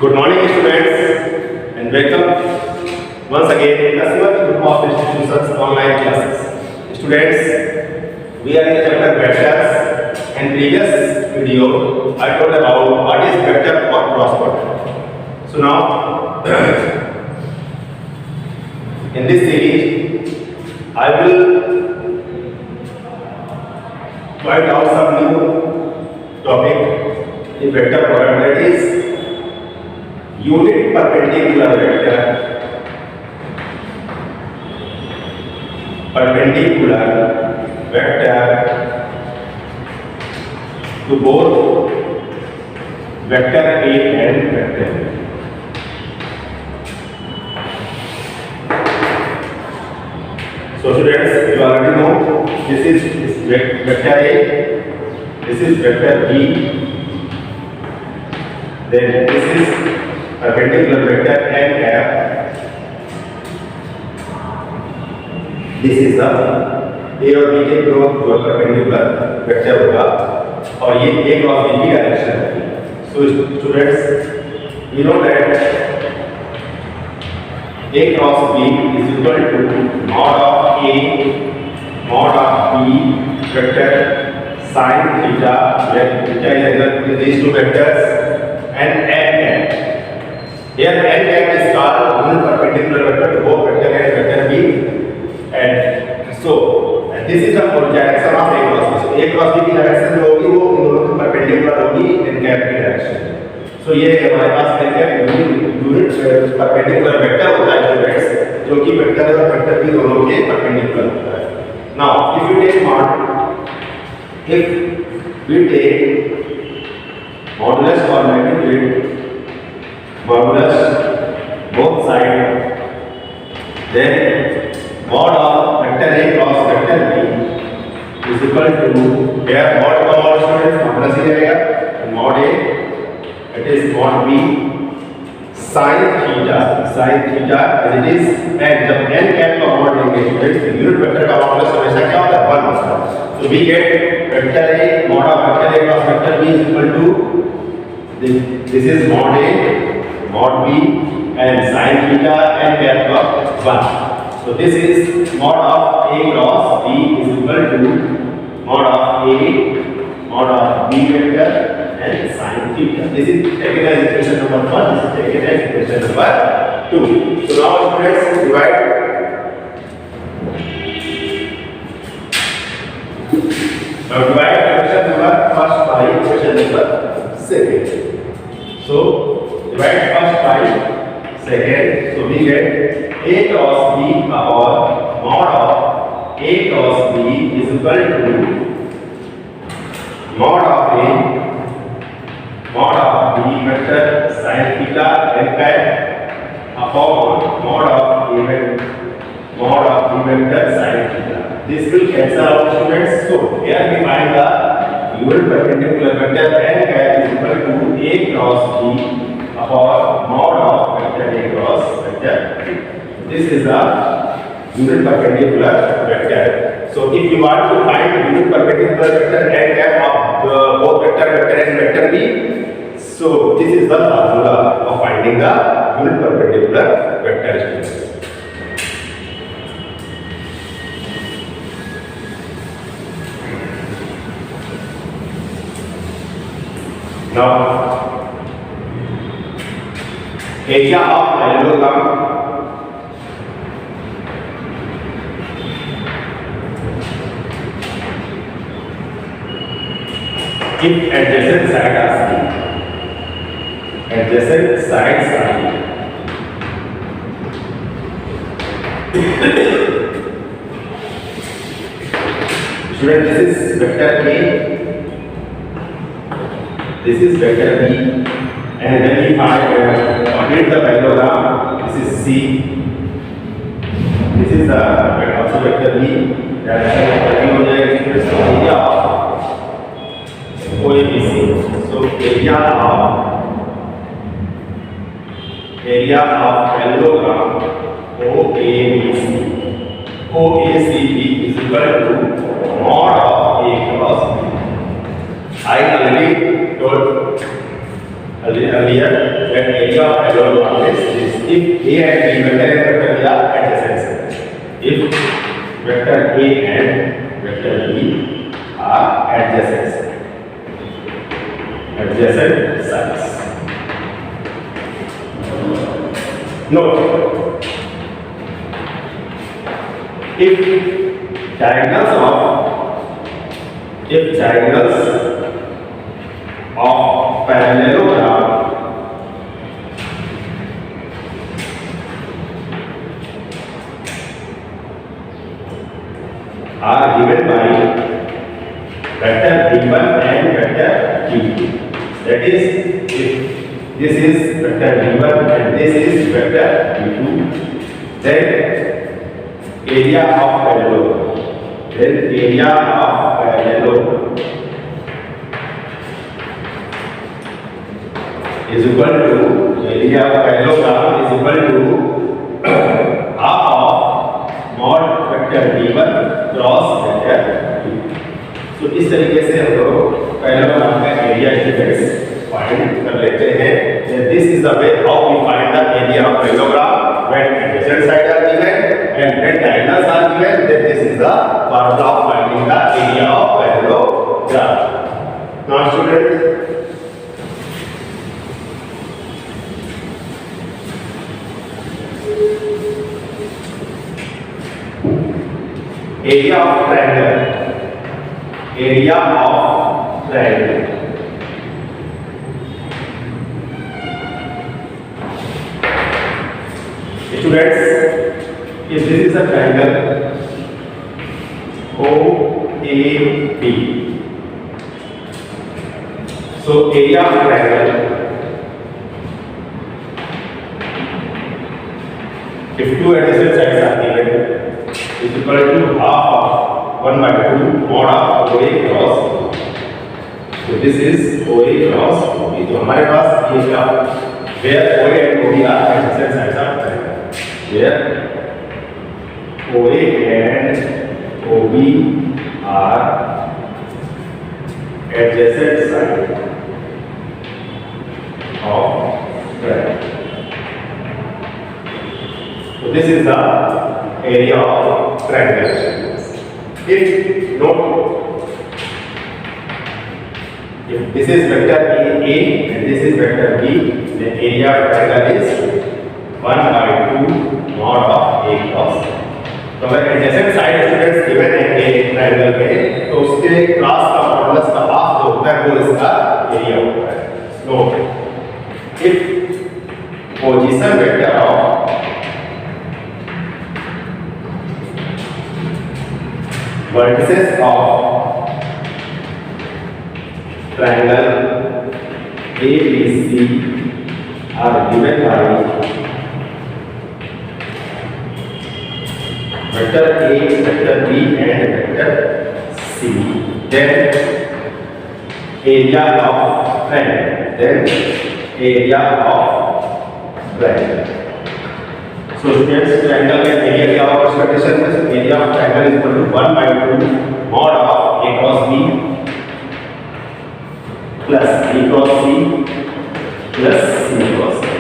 Good morning, students, and welcome once again in the Sivaji Group of Institutions online classes. Students, we are in the chapter vectors, and previous video I told about what is vector or cross product. So now, in this series, I will point out some new topic in vector product, that is unit perpendicular vector, to both vector A and vector B. So students, you already know this is vector A, this is vector B, then this is perpendicular vector n cap. This is the A और B के जो perpendicular vector होगा और ये A cross B की direction होगी. So students, you know that A cross B is equal to mod of A mod of B vector sin theta, where theta is equal to these two vectors, and n cap. Here n cap is called unit perpendicular vector to both vector A and vector B, and so this is the direction of A cross B. So A cross B की direction जो होगी वो इन दोनों की perpendicular होगी n cap की direction. So ये हमारे पास n cap unit perpendicular vector होता है जो कि वेक्टर A और वेक्टर B दोनों के परपेंडिकुलर होता है. Now if you take modulus or magnitude modulus both sides, then mod of vector A cross vector B is equal to, here mod का mod students modulus ही रहेगा, mod A, it is mod B sin theta as it is, and जब n cap का mod लेंगे students unit vector का modulus हमेशा क्या होता है 1 होता है. So we get vector A mod of vector A cross vector B is equal to this is mod A mod B and sin theta n cap of 1. So this is mod of A cross B is equal to mod of A mod of B vector and sin theta. This is taken as equation number 1. This is taken as equation number 2. So now let's divide. Now divide equation number first by equation number second. So divide first by second. So we get A cross B or mod of A cross B is equal to mod of A mod of B vector sin theta n cap upon mod of B vector sin theta. This will cancel out students. So here we find the unit perpendicular vector n cap is equal to A cross B upon mod of vector A cross vector B. This is the unit perpendicular vector. So if you want to find unit perpendicular vector n cap of both vector A and vector B, so this is the formula of finding the unit perpendicular vector. Now, area of parallelogram if adjacent sides are seen. Adjacent sides are student, this is vector A, this is vector B, and then we find complete the parallelogram. This is C, this is the also vector B. Direction हो जाएगा students area of OABC. So area of parallelogram OACB is equal to mod of A cross B. I already told earlier that area of parallelogram is this. If A and B vector are adjacent, if vector A and vector B are adjacent sides. Note, if diagonals of parallelogram are given by vector v1 and vector v2. That is, if this is vector v1 and this is vector v2, then area of parallelogram is equal to half of mod vector v1 cross vector v2. तो इस तरीके से हम लोग parallelogram का area students find कर लेते हैं. This is the way how we find the area of parallelogram when adjacent sides are given and when diagonals are given. Then this is the formula of finding the area of parallelogram. Now students, area of triangle. Students, if this is a triangle OAB, so area of triangle, if two adjacent sides are given, is equal to half of 1 by 2 mod of OA cross OB. So this is OA cross OB. तो हमारे पास ये क्या, where OA and OB are adjacent sides of triangle, where OA and OB are adjacent sides of triangle. So this is the area of triangle. If this is vector A and this is vector B, the area of triangle is 1 by 2 mod of A cross. तो अगर adjacent side students given है A triangle में, तो उसके cross का modulus का half जो होता है वो इसका एरिया होता है. Note, if position vector of vertices of triangle ABC are given by vector A, vector B and vector C, then area of triangle. So students, triangle में एरिया क्या होगा उस कंडीशन में? Area of triangle is equal to 1 by 2 mod of A cross B plus B cross C plus C cross A.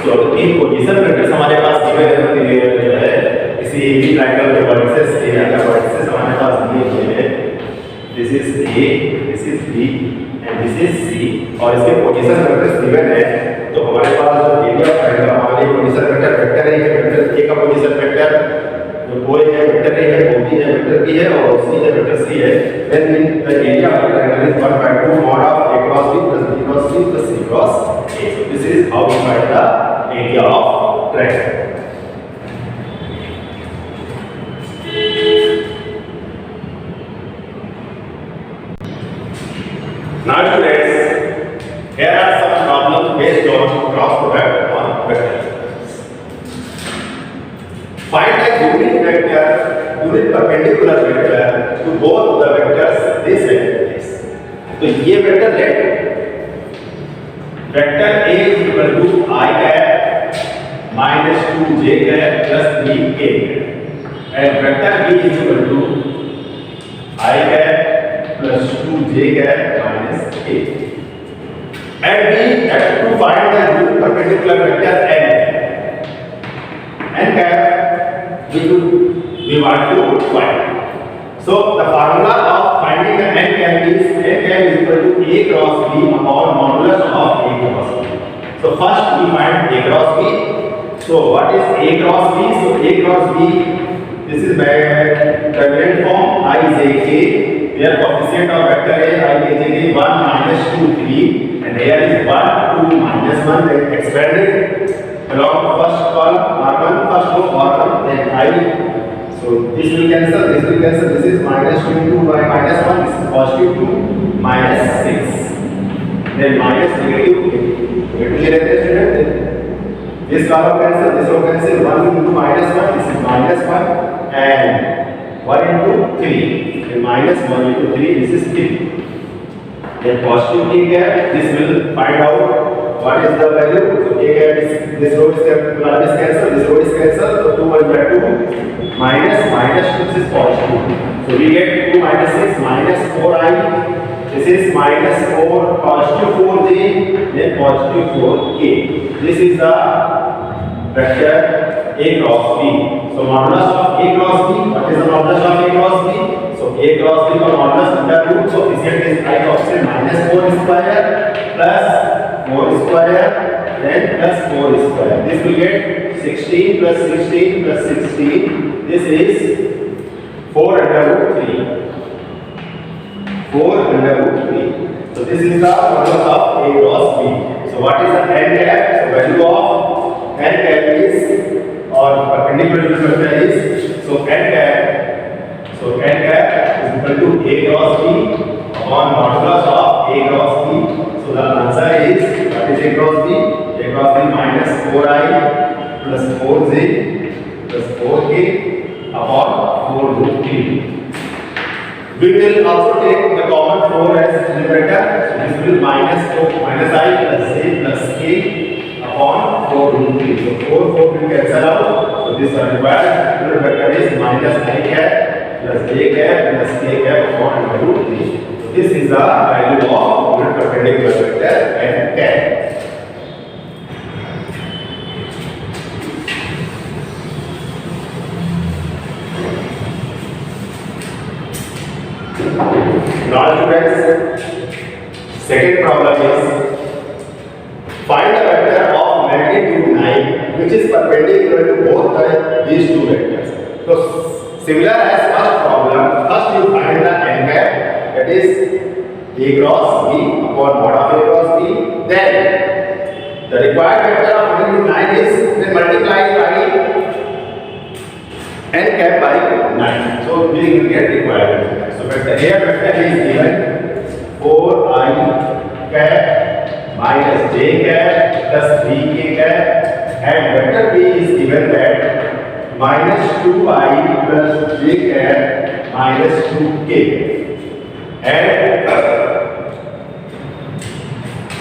So तीन position vectors हमारे पास दिए हुए हैं, जो है किसी एक ही ट्रायंगल के वर्टिसेस एरिया का वर्टिसेस हमारे पास दिए हुए हैं. This is A, this is B and this is C और इसके पोजीशन वेक्टर्स गिवन है. तो हमारे पास जो एरिया ऑफ ट्रायंगल हमारे पोजीशन वेक्टर है, वेक्टर A का पोजीशन वेक्टर जो OA है, वेक्टर A है, OB है, वेक्टर B है और C है, वेक्टर C है. Then the area of triangle is 1 by 2 mod of A cross B plus B cross C plus C cross A. So this is how we find the area of triangle. Now students, here are some problems based on cross product on vectors. Find a unit perpendicular vector to both the vectors this and this. तो ये vector है, vector A is equal to I cap minus 2j cap plus 3k and vector B is equal to I cap plus 2j cap minus k. and we have to find the unit perpendicular vector n cap we want to find. So the formula of finding the n cap is equal to a cross b upon modulus of a cross b. So first we find a cross b. So what is a cross b? So a cross b, this is by Taylor form ijk, where coefficient of vector a ijk 1 minus 2 3, and here is 1 2 minus 1, then expanded along the first column r1, first row r1, then I. So this will cancel, this will cancel, this is minus 2 into by minus 1, this is positive 2 minus 6, then minus negative 8. This column cancel, this row cancel, 1 into minus 1, this is minus 1, and 1 into 3, and minus 1 into 3, this is 3. Then positive k gap, this will find out what is the value. So k gap is, this row is cancelled, this row is cancelled, so 2 1 by 2, minus 2, this is positive. So we get 2 minus 6, minus 4i, this is minus 4, positive 4j, then positive 4k. This is the vector a cross b. So modulus of a cross b, what is the modulus of a cross b? So a cross b का modulus under root, so coefficient is I coefficient minus 4 square plus 4 square, then plus 4 square. This will get 16 plus 16 plus 16. This is 4 under root 3. 4 under root 3. So this is the modulus of a cross b. So what is the n cap? So value of n cap is, or perpendicular vector is, so n cap is equal to a cross b upon modulus of a cross b. So the answer is, what is a cross b? A cross b minus 4i plus 4j plus 4k upon 4 root 3. We will also take the common 4 as numerator. So this will minus 4 minus I plus j plus k upon 4 root 3. So 4 will cancel out. So this required unit vector is minus I cap plus j cap plus k cap upon root 3. So this is the value of unit perpendicular vector n cap. Now students, second problem is find the vector of magnitude 9 which is perpendicular to both these two vectors. So similar as first problem, first you find the n cap, that is a cross b upon mod of a cross b. Then the required vector of magnitude 9 is then multiplied by n cap by 9. So we will get required vector. So vector here vector is given 4i cap minus j cap plus 3k cap, and vector b is given that minus 2i plus j cap minus 2k. And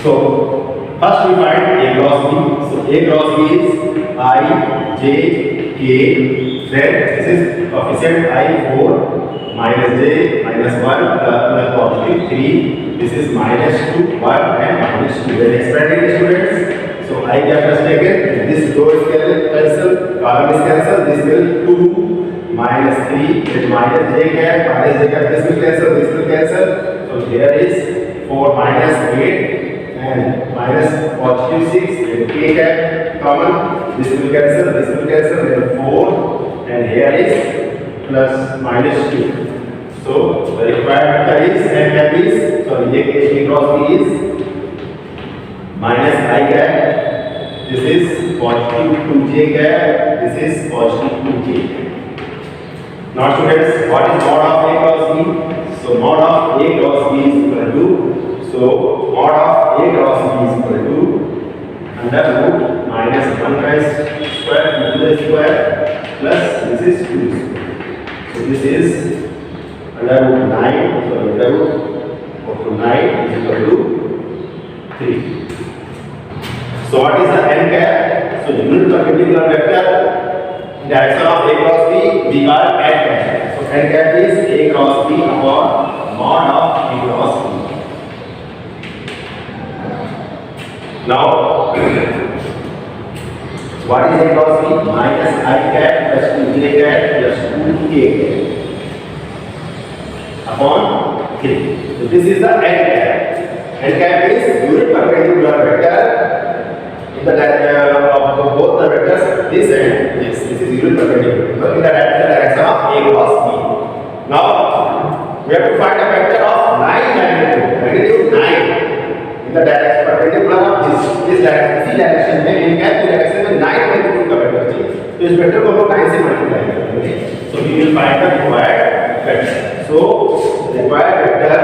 so first we find a cross b. So a cross b is I j k. Then this is coefficient I4 minus j minus 1 plus positive 3. This is minus 2 1 and minus 2. Then expanding students. So I cap is taken. This row is cancelled. Column is cancelled. This will 2 minus 3. Then minus j cap minus j cap. This will cancel. This will cancel. So here is 4 minus 8 and minus positive 6. Then k cap common. This will cancel. This will cancel. Then 4. And here is plus minus 2. So the required vector is n cap is, sorry, a cross b is minus I cap. This is positive 2j cap. This is positive 2j. Now students, what is mod of a cross b? So mod of a cross b is equal to, so mod of a cross b is equal to under root minus 1 by square into the square plus this is 2 square. So this is under root 9, so under root of 9 is equal to 3. So what is the n cap? So unit perpendicular vector in direction of a cross b, we are n cap. So n cap is a cross b upon mod of a cross b. Now, what is A cross B? Minus I cap plus 2j cap plus 2k cap upon 3. So this is the N cap. N cap is unit perpendicular vector in the of both the vectors this and this. This is unit perpendicular in the direction of A cross B. Now we have to find a vector of 9 magnitude. Magnitude 9 in the direction perpendicular of this direction, C direction में N cap की direction में 9 magnitude का vector चाहिए. तो इस vector को हम 9 से multiply करेंगे. So we will find the required vector. So required vector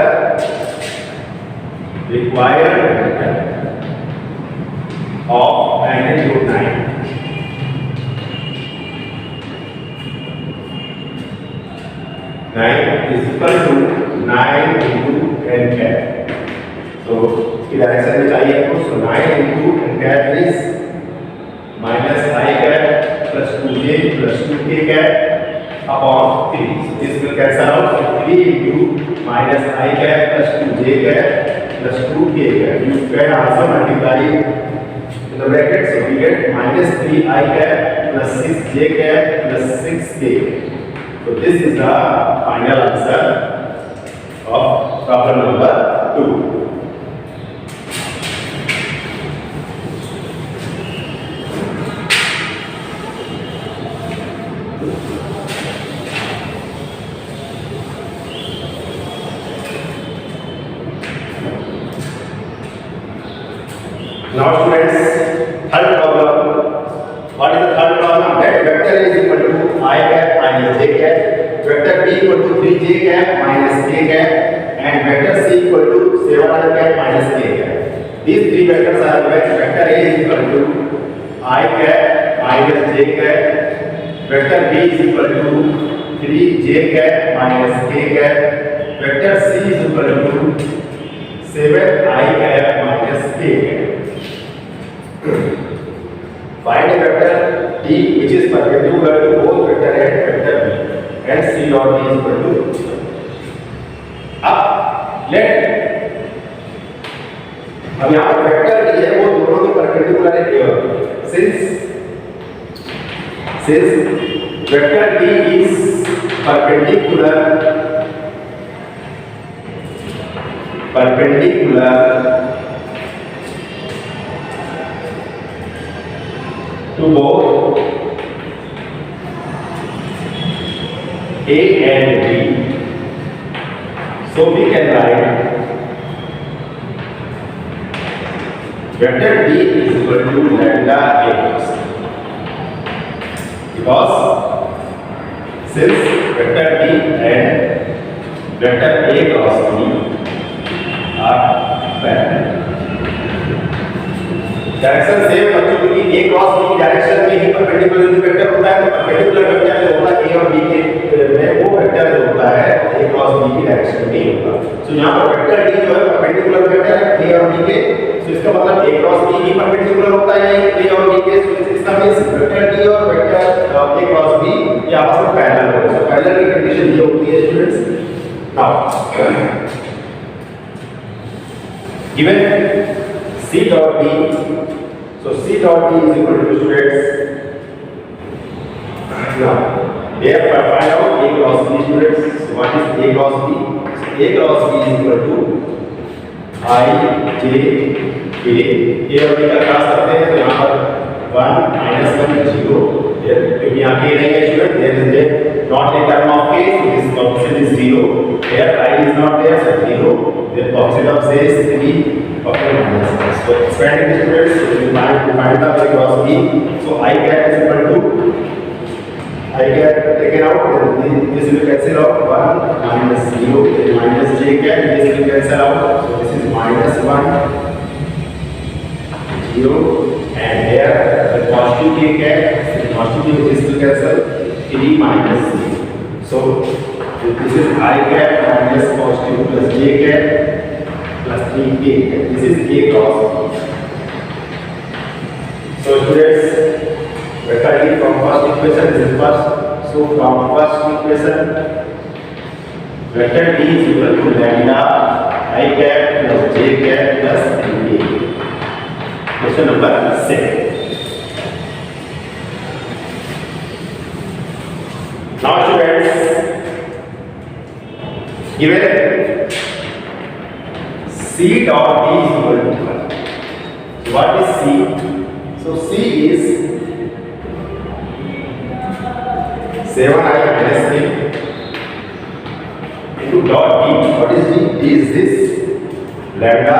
of magnitude 9. Nine is equal to 9 into n cap. So इसकी डायरेक्शन में चाहिए आपको. So 9 into n cap is minus I cap plus 2j plus 2k cap upon 3. So this will cancel out. So 3 into minus I cap plus 2j cap plus 2k cap. You can also multiply in the bracket. So we get minus 3I cap plus 6j cap plus 6k. So this is the final answer of problem number 2. Now students, third problem. What is the third problem? That vector is equal to I cap minus j cap, vector b equal to 3j cap minus k cap, and vector c equal to 7I cap minus k cap. These three vectors are given. Vector a is equal to I cap minus j cap, vector b is equal to 3j cap minus k cap, vector c is equal to 7I cap minus k cap. Find a vector D which is perpendicular to both vector A and vector B, and C dot D is equal to. अब let अब यहाँ पर vector D है वो दोनों के perpendicular है A और B. Since vector D is perpendicular to both A and B, so we can write vector D is equal to lambda A cross, because since vector D and vector A cross B are parallel. Direction same बच्चों क्योंकि a cross b की direction में ही perpendicular vector होता है. तो perpendicular vector जो होता है a और b के में वो वेक्टर जो होता है a क्रॉस b की डायरेक्शन में ही होगा. सो यहां पर वेक्टर d जो है परपेंडिकुलर वेक्टर है a और b के. सो इसका मतलब a क्रॉस b भी परपेंडिकुलर होता है a और b के. सो इसका मींस वेक्टर d और वेक्टर a क्रॉस b ये आपस में पैरेलल होते हैं. सो पैरेलल की कंडीशन ये होती है students. Now given C dot D. So C dot D is equal to students. Now, here find out A cross B students. So what is A cross B? So A cross B is equal to I J K. A और B का cross करते हैं तो यहाँ पर 1 minus 1 0. क्योंकि यहाँ K नहीं है student, there is not a term of K, so this coefficient is 0. Here I is not there, so 0. The coefficient of say is 3. Okay, so expanding the students, so we find the A cross B. So I cap is equal to I cap taken out, this will cancel out 1 minus 0, minus j cap, this will cancel out. So this is minus 1 0, and here the positive k cap, positive this will cancel 3 minus 0. So this is I cap minus positive plus j cap plus 3k. This is A cross. So students, vector D from first equation, this is first. So from first equation, vector D is equal to lambda I cap plus j cap plus 3k. Question number 6. Now students, given C dot D is equal to 1. So what is C? So C is 7i minus 3 into dot D. What is D? D is this lambda.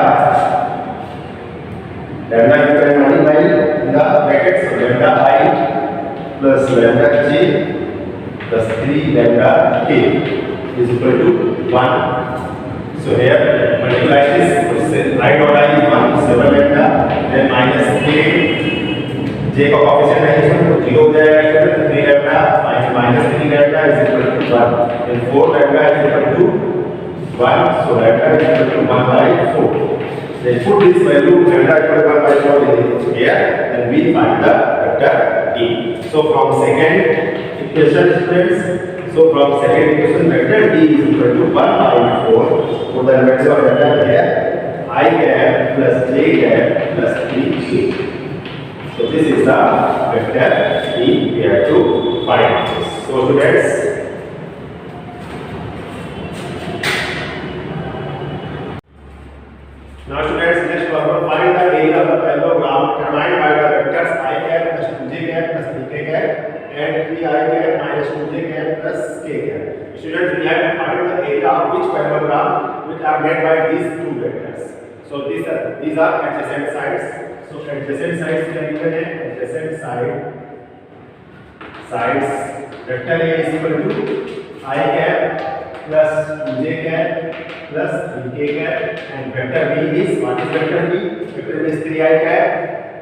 Lambda you can multiply in the brackets. So lambda I plus lambda j plus 3 lambda k is equal to 1. So here multiply this. So right dot I is 1, 7 lambda, then minus k. J का coefficient है इसमें तो 0 हो जाएगा, 3 lambda minus 3 lambda is equal to 1, then 4 lambda is equal to 1, so lambda is equal to 1 by 4. Then put this value lambda equal to 1 by 4 in here, then we find the vector D. So from second equation students, so from second equation vector D is equal to 1 by 4. So the vector of vector here I cap plus j cap plus 3k. So this is the vector D we have to find. So students, now students, next problem, find the area of the parallelogram determined by the vectors I cap plus 2j cap plus 3k cap and 3I cap minus 2j cap plus k cap. Students, we have to find the area of which parallelogram which are made by these two vectors. So these are adjacent sides. So adjacent sides क्या लिखते हैं? Adjacent sides vector A is equal to I cap plus 2j cap plus 3k cap and vector B is, what is vector B? Vector B is 3I cap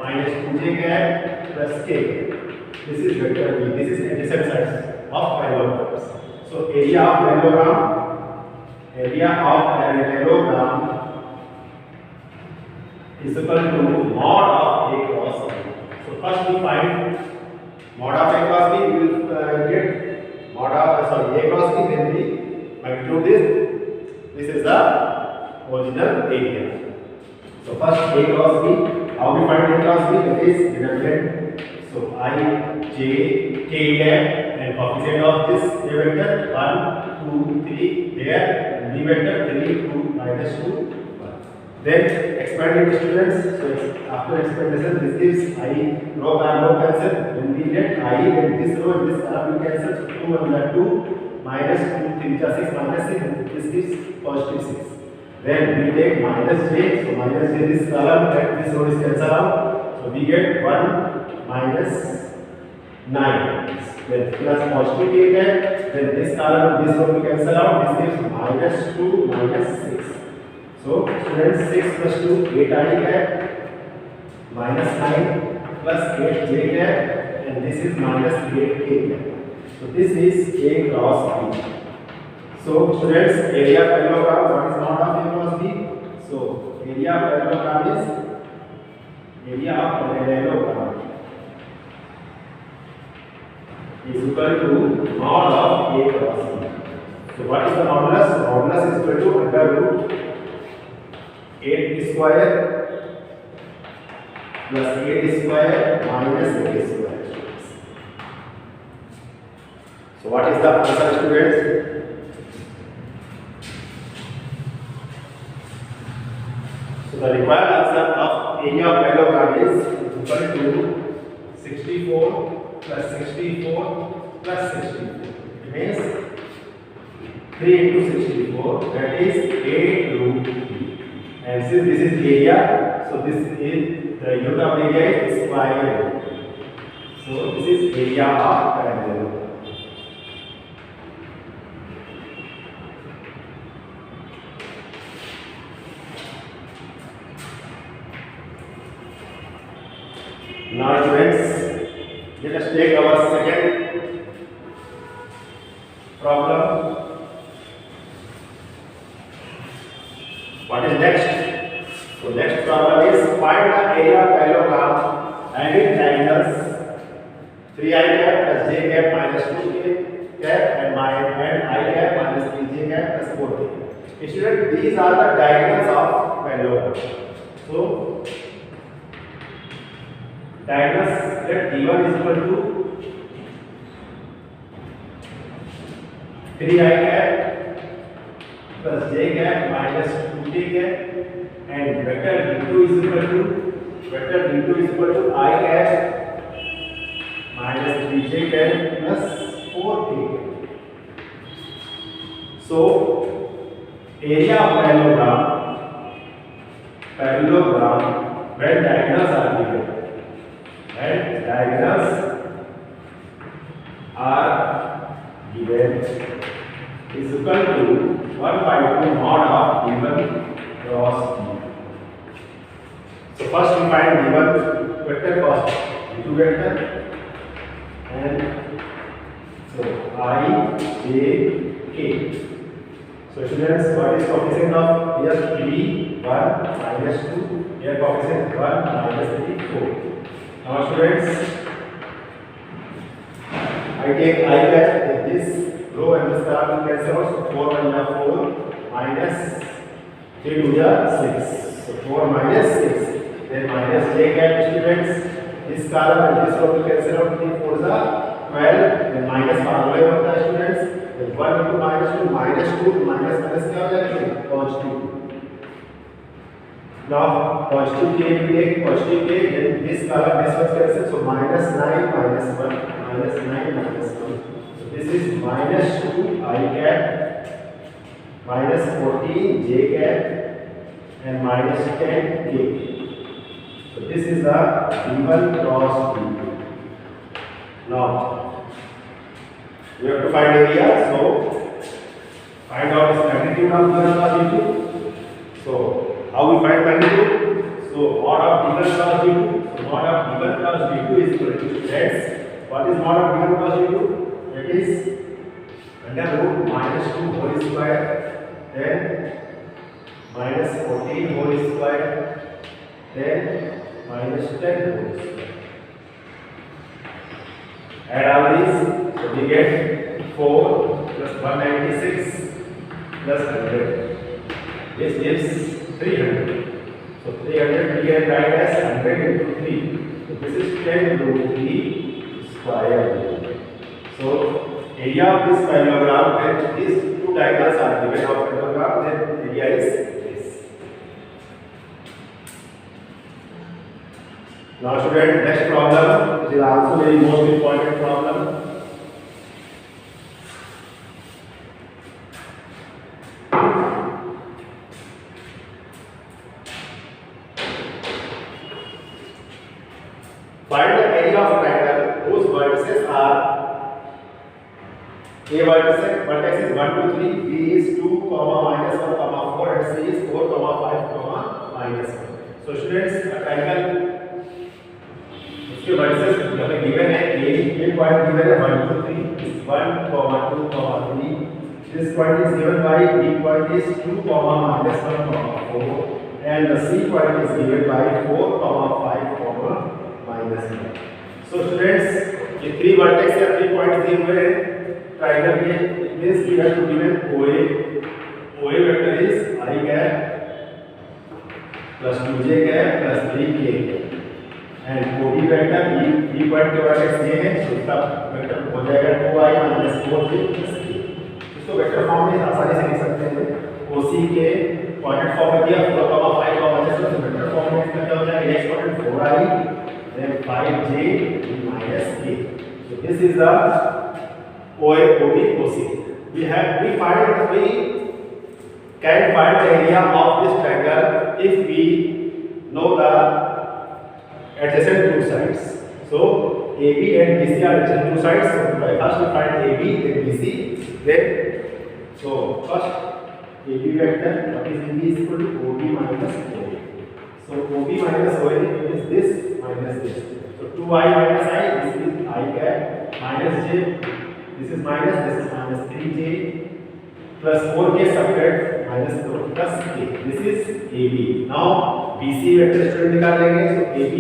minus 2j cap plus k cap. This is vector B. This is adjacent sides of parallelograms. So area of parallelogram is equal to mod of A cross B. So first we find mod of A cross B. We will get mod of A cross B. Then we magnitude this. This is the original area. So first A cross B. How we find A cross B? That is determinant. So I, J, K cap and coefficient of this A vector 1, 2, 3. Here B vector 3, 2, minus 2. Then expand it students. So after expandation, this gives I row cancel. When we get I, then this row and this column will cancel. So 2 1 2 minus 2 3 6 minus 6. And this gives positive 6. Then we take minus j. So minus j this column and this row is cancel out. So we get 1 minus 9. Then plus positive k cap. Then this column and this row will cancel out. This gives minus 2 minus 6. So students, 6 plus 2, 8I cap minus 9 plus 8j cap and this is minus 8k cap. So this is A cross B. So students, area of parallelogram, what is mod of A cross B? So area of parallelogram is equal to mod of A cross B. So what is the modulus? Modulus is equal to under root 8 square plus 8 square minus 8 square. So what is the answer students? So the required answer of area of parallelogram is equal to 64 plus 64 plus 64. It means 3 into 64, that is 8 root 3. And since this is area, so this is the unit of area is square. So this is area of parallelogram. Now students, let us take our second problem. What is next? So next problem is find the area of parallelogram and its diagonals 3I cap plus j cap minus 2k cap and I cap minus 3j cap plus 4k. Student, these are the diagonals of parallelogram. So diagonals let d1 is equal to 3 I cap plus j cap minus 2j cap and vector d2 is equal to I cap minus 3j cap plus 4k cap. So area of parallelogram when diagonals are given is equal to 1 by 2 mod of d1 cross d2. So first we find d1 vector cross d2 vector and so I, j, k. So students, what is coefficient of here 3, 1, minus 2, here coefficient 1, minus 3, 4. Now students, I take I cap in this row and this column cancel out, so 4 1 are 4, minus 3 2 are 6. So 4 minus 6, then minus j cap students, this column and this row will cancel out, 3 4 are 12, then minus formula होता है students. 1 into minus 2 minus 2 minus minus क्या हो जाएगा positive. Now positive k we take positive k, then this column this was cancelled, so minus 9 minus 1 minus 9 minus 1. So this is minus 2 I cap minus 14 j cap and minus 10 k. So this is the d1 cross d2. Now we have to find area, so find out the magnitude of d1 cross d2. So how we find magnitude? So mod of d1 cross d2. So mod of d1 cross d2 is equal to x. What is mod of d1 cross d2? That is under root minus 2 whole square, then minus 14 whole square, then minus 10 whole square. Add all these, so we get 4 plus 196 plus 100. This gives 300. So 300 we can write as 100 into 3. So this is 10 root 3 square. So area of this parallelogram when these two diagonals are given of parallelogram, then area is this. Now student, next problem, it is also very most important problem. Find the area of triangle whose vertices are A vertex is 1 2 3, B is 2, minus 1, 4 and C is 4, 5, minus 1. So students, a triangle उसके vertices हमें given है A point given है 1 2 3 is 1, 2, 3. This point is given by B point is 2, minus 1, 4 and the C point is given by 4, 5, minus 1. So students, ये 3 vertex या 3 points दिए हुए हैं triangle के, it means we have to given OA vector is I cap plus 2j cap plus 3k and OB vector B point के vertex ये है, so इसका vector हो जाएगा 2i minus 4j plus k. इसको vector form में आसानी से लिख सकते हैं. OC के coordinate form में दिया 4, 5, so vector form में इसका क्या हो जाएगा x coordinate 4i then 5j minus k. So this is the OA, OB, OC. We can find the area of this triangle if we know the adjacent two sides. So AB and BC are adjacent two sides. So first we find AB, then BC, then so first AB vector, what is AB is equal to OB minus OA. So OB minus OA is this minus this. So 2i minus I, this is I cap minus j. This is minus 3j plus 4k subtract minus 4 plus k. This is AB. Now BC vector student निकाल लेंगे. So AB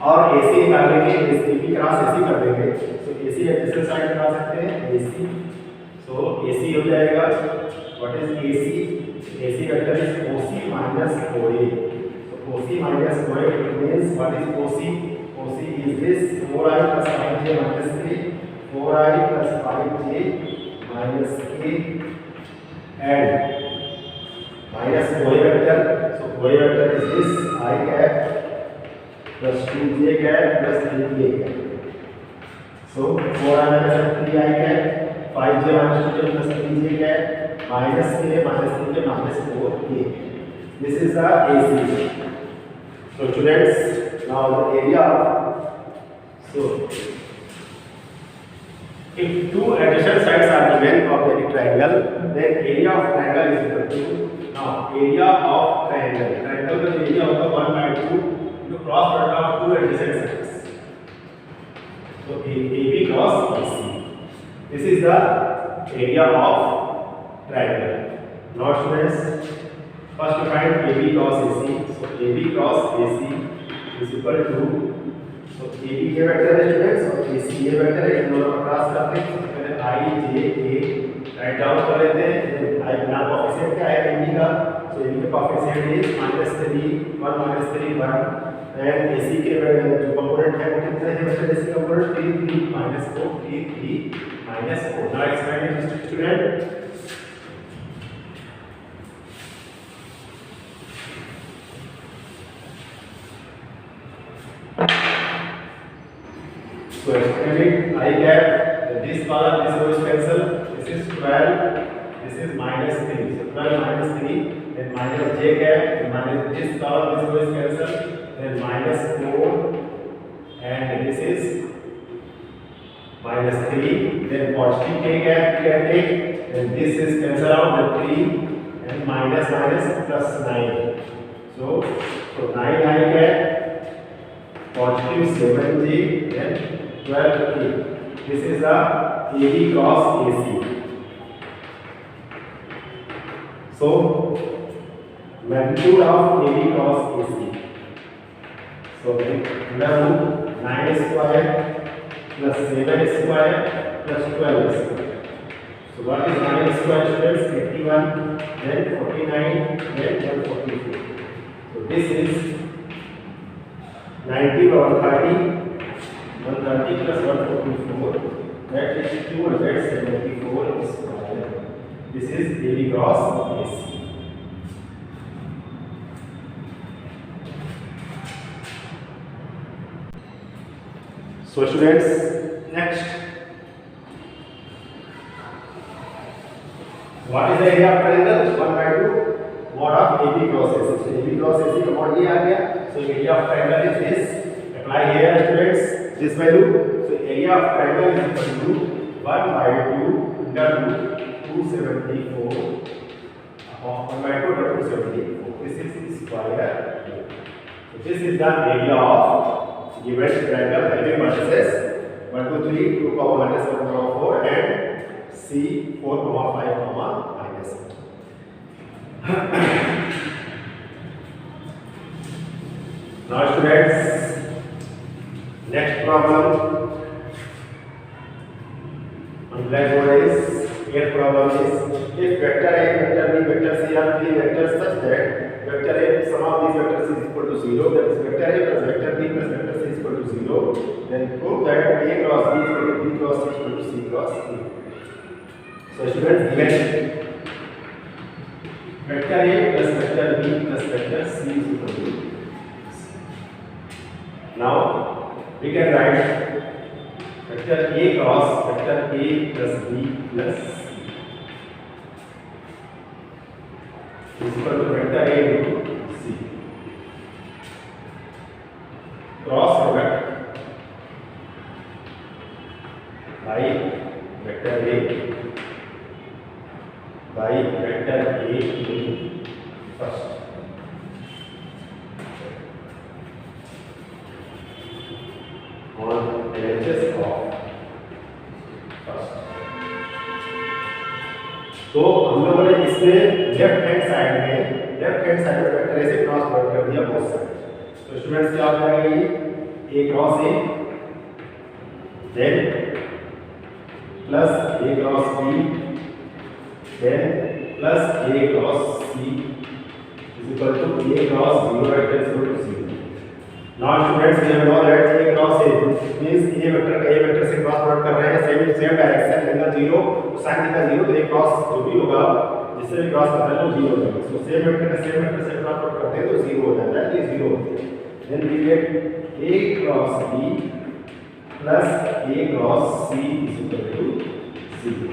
और AC निकाल लेंगे. इस AB cross AC कर देंगे. So AC adjacent side निकाल सकते हैं AC. So AC हो जाएगा. What is AC? AC vector is OC minus OA. So OC minus OA, it means what is OC? OC is this 4i plus 5j minus 3, 4i plus 5j minus k, and minus OA vector. So OA vector is this I cap plus 2j cap plus 3k cap. So 4i minus 3i cap, 5j minus 2j plus 3j cap, minus k minus 3k minus 4k. This is the AC. So students, now the area. So if two adjacent sides are given of any triangle, then area of triangle is equal to, now area of triangle. Triangle का area होगा 1/2 into cross product of two adjacent sides. So AB cross AC. This is the area of triangle. Now students, first to find AB cross AC. So AB cross AC is equal to, so AB ये vector है students और AC ये vector है, इन दोनों को cross करते हैं। तो पहले I J K write down कर लेते हैं। I यहाँ कोएफिशिएंट क्या है AB का? So AB का कोएफिशिएंट इज -3 1 -3 1 एंड AC के जो कंपोनेंट है वो कितने हैं? Vector AC component 3 3 -4 3 3 -4. Now expand student. So extending I cap, this column, this row is cancelled. This is 12, this is -3. So 12 -3, then minus j cap, minus this column, this row is cancelled. Then -4, and this is -3. Then positive k cap we can take. Then this is cancelled out, the 3, and minus plus 9. So 9 I cap, positive 7j, then 12k. This is the AB cross AC. So magnitude of AB cross AC. So now 9 square plus 7 square plus 12 square. So what is 9 square students? 81, then 49, then 144. So this is 90 over 30. 130 plus 144, that is 274 square. This is AB cross AC. So students, next, what is the area of triangle? 1/2 mod of AB cross AC. So AB cross AC का mod ये आ गया. So area of triangle is this. Apply here students. This value, so area of triangle is equal to 1/2 into 274 upon 1/2 into 274. This is square. So this is the area of given triangle having vertices 1 2 3 2, minus 1, 4 and C 4, 5, minus 1. Now students, next problem on blackboard is, here problem is, if vector A, vector B, vector C are three vectors such that vector A, sum of these vectors is equal to 0, that is vector A plus vector B plus vector C is equal to 0, then prove that A cross B is equal to B cross C is equal to C cross A. So students, given vector A plus vector B plus vector C is equal to C. Now we can write vector A cross vector A plus B plus C is equal to vector A into C. Cross product by vector A by vector A in first. On LHS of first. तो हम लोगों ने इसमें left hand side में vector A से cross product कर दिया both side. तो स्टूडेंट्स क्या हो जाएगा ये A cross A then plus A cross B then plus A cross C is equal to A cross 0 vector is equal to 0. Now students, we have know that A cross A means A vector से cross product कर रहे हैं same direction angle 0 sin theta 0 तो A cross जो भी होगा जिससे भी क्रॉस कर रहे हैं वो 0 हो जाएगा. सो सेम वेक्टर से क्रॉस प्रोडक्ट करते हैं तो 0 हो जाता है. ये 0 होता है. Then we get A cross B plus A cross C is equal to 0.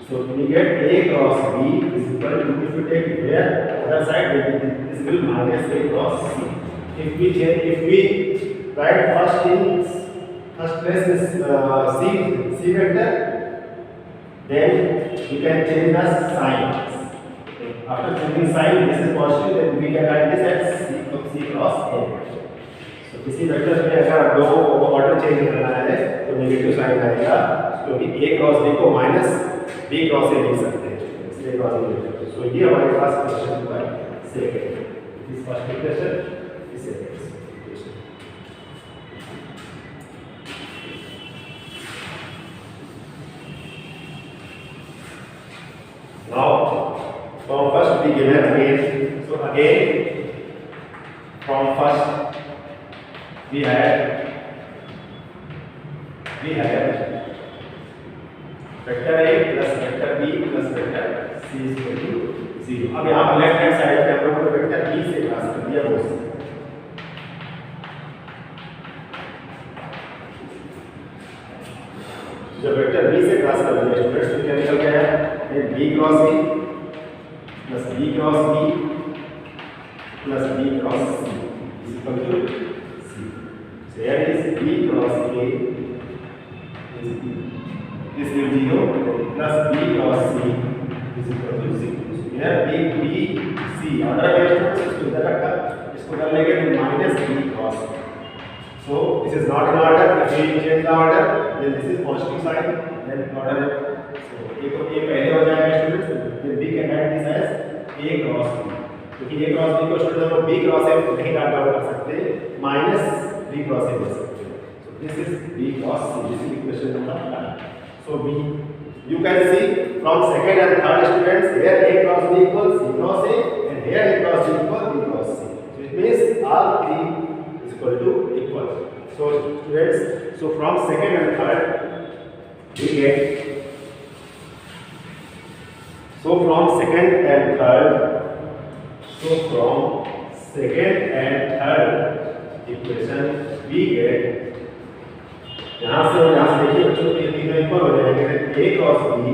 So we get A cross B is equal to, if you take here other side, this will minus A cross C. If we write first place is C vector, then you can change the sign. After changing sign, this is positive, then we can write this as C cross A. So किसी vector में अगर आप लोगों को order change करना है तो negative sign आएगा, क्योंकि A क्रॉस B को माइनस B क्रॉस A लिख सकते हैं, इसलिए क्रॉस A लिख सकते हैं. सो ये हमारे पास क्वेश्चन नंबर 2 इस फर्स्ट इक्वेशन इसे now from first we given again. So again from first we have vector A plus vector B plus vector C is equal to 0. अब यहाँ पर लेफ्ट हैंड साइड पे हम लोग को वेक्टर B से क्रॉस कर दिया वो से. जब वेक्टर B से क्रॉस कर दिया स्टूडेंट्स तो क्या निकल गया है? B cross B plus B cross B plus B cross C is equal to C. So here is B cross A is 0 plus B cross C is equal to 0. So here B C order है इसको इधर रखा, इसको कर लेंगे तो minus B cross C. So this is not in order. If we change the order, then this is positive sign. Then order है. So A को A पहले हो जाएगा students. Then B can write this as A cross B. क्योंकि A cross B को student हम B cross A नहीं डाल कर सकते, minus B cross A ले सकते हैं. So this is B cross C. This is equation number 1. So B, you can see from second and third students here A cross B equals C cross A, and here A cross B equals B cross C. So it means all three is equal to equal. So students, so from second and third we get. So from second and third equation we get. यहाँ से देखिए बच्चों ये तीनों equal हो जाएंगे. A cross B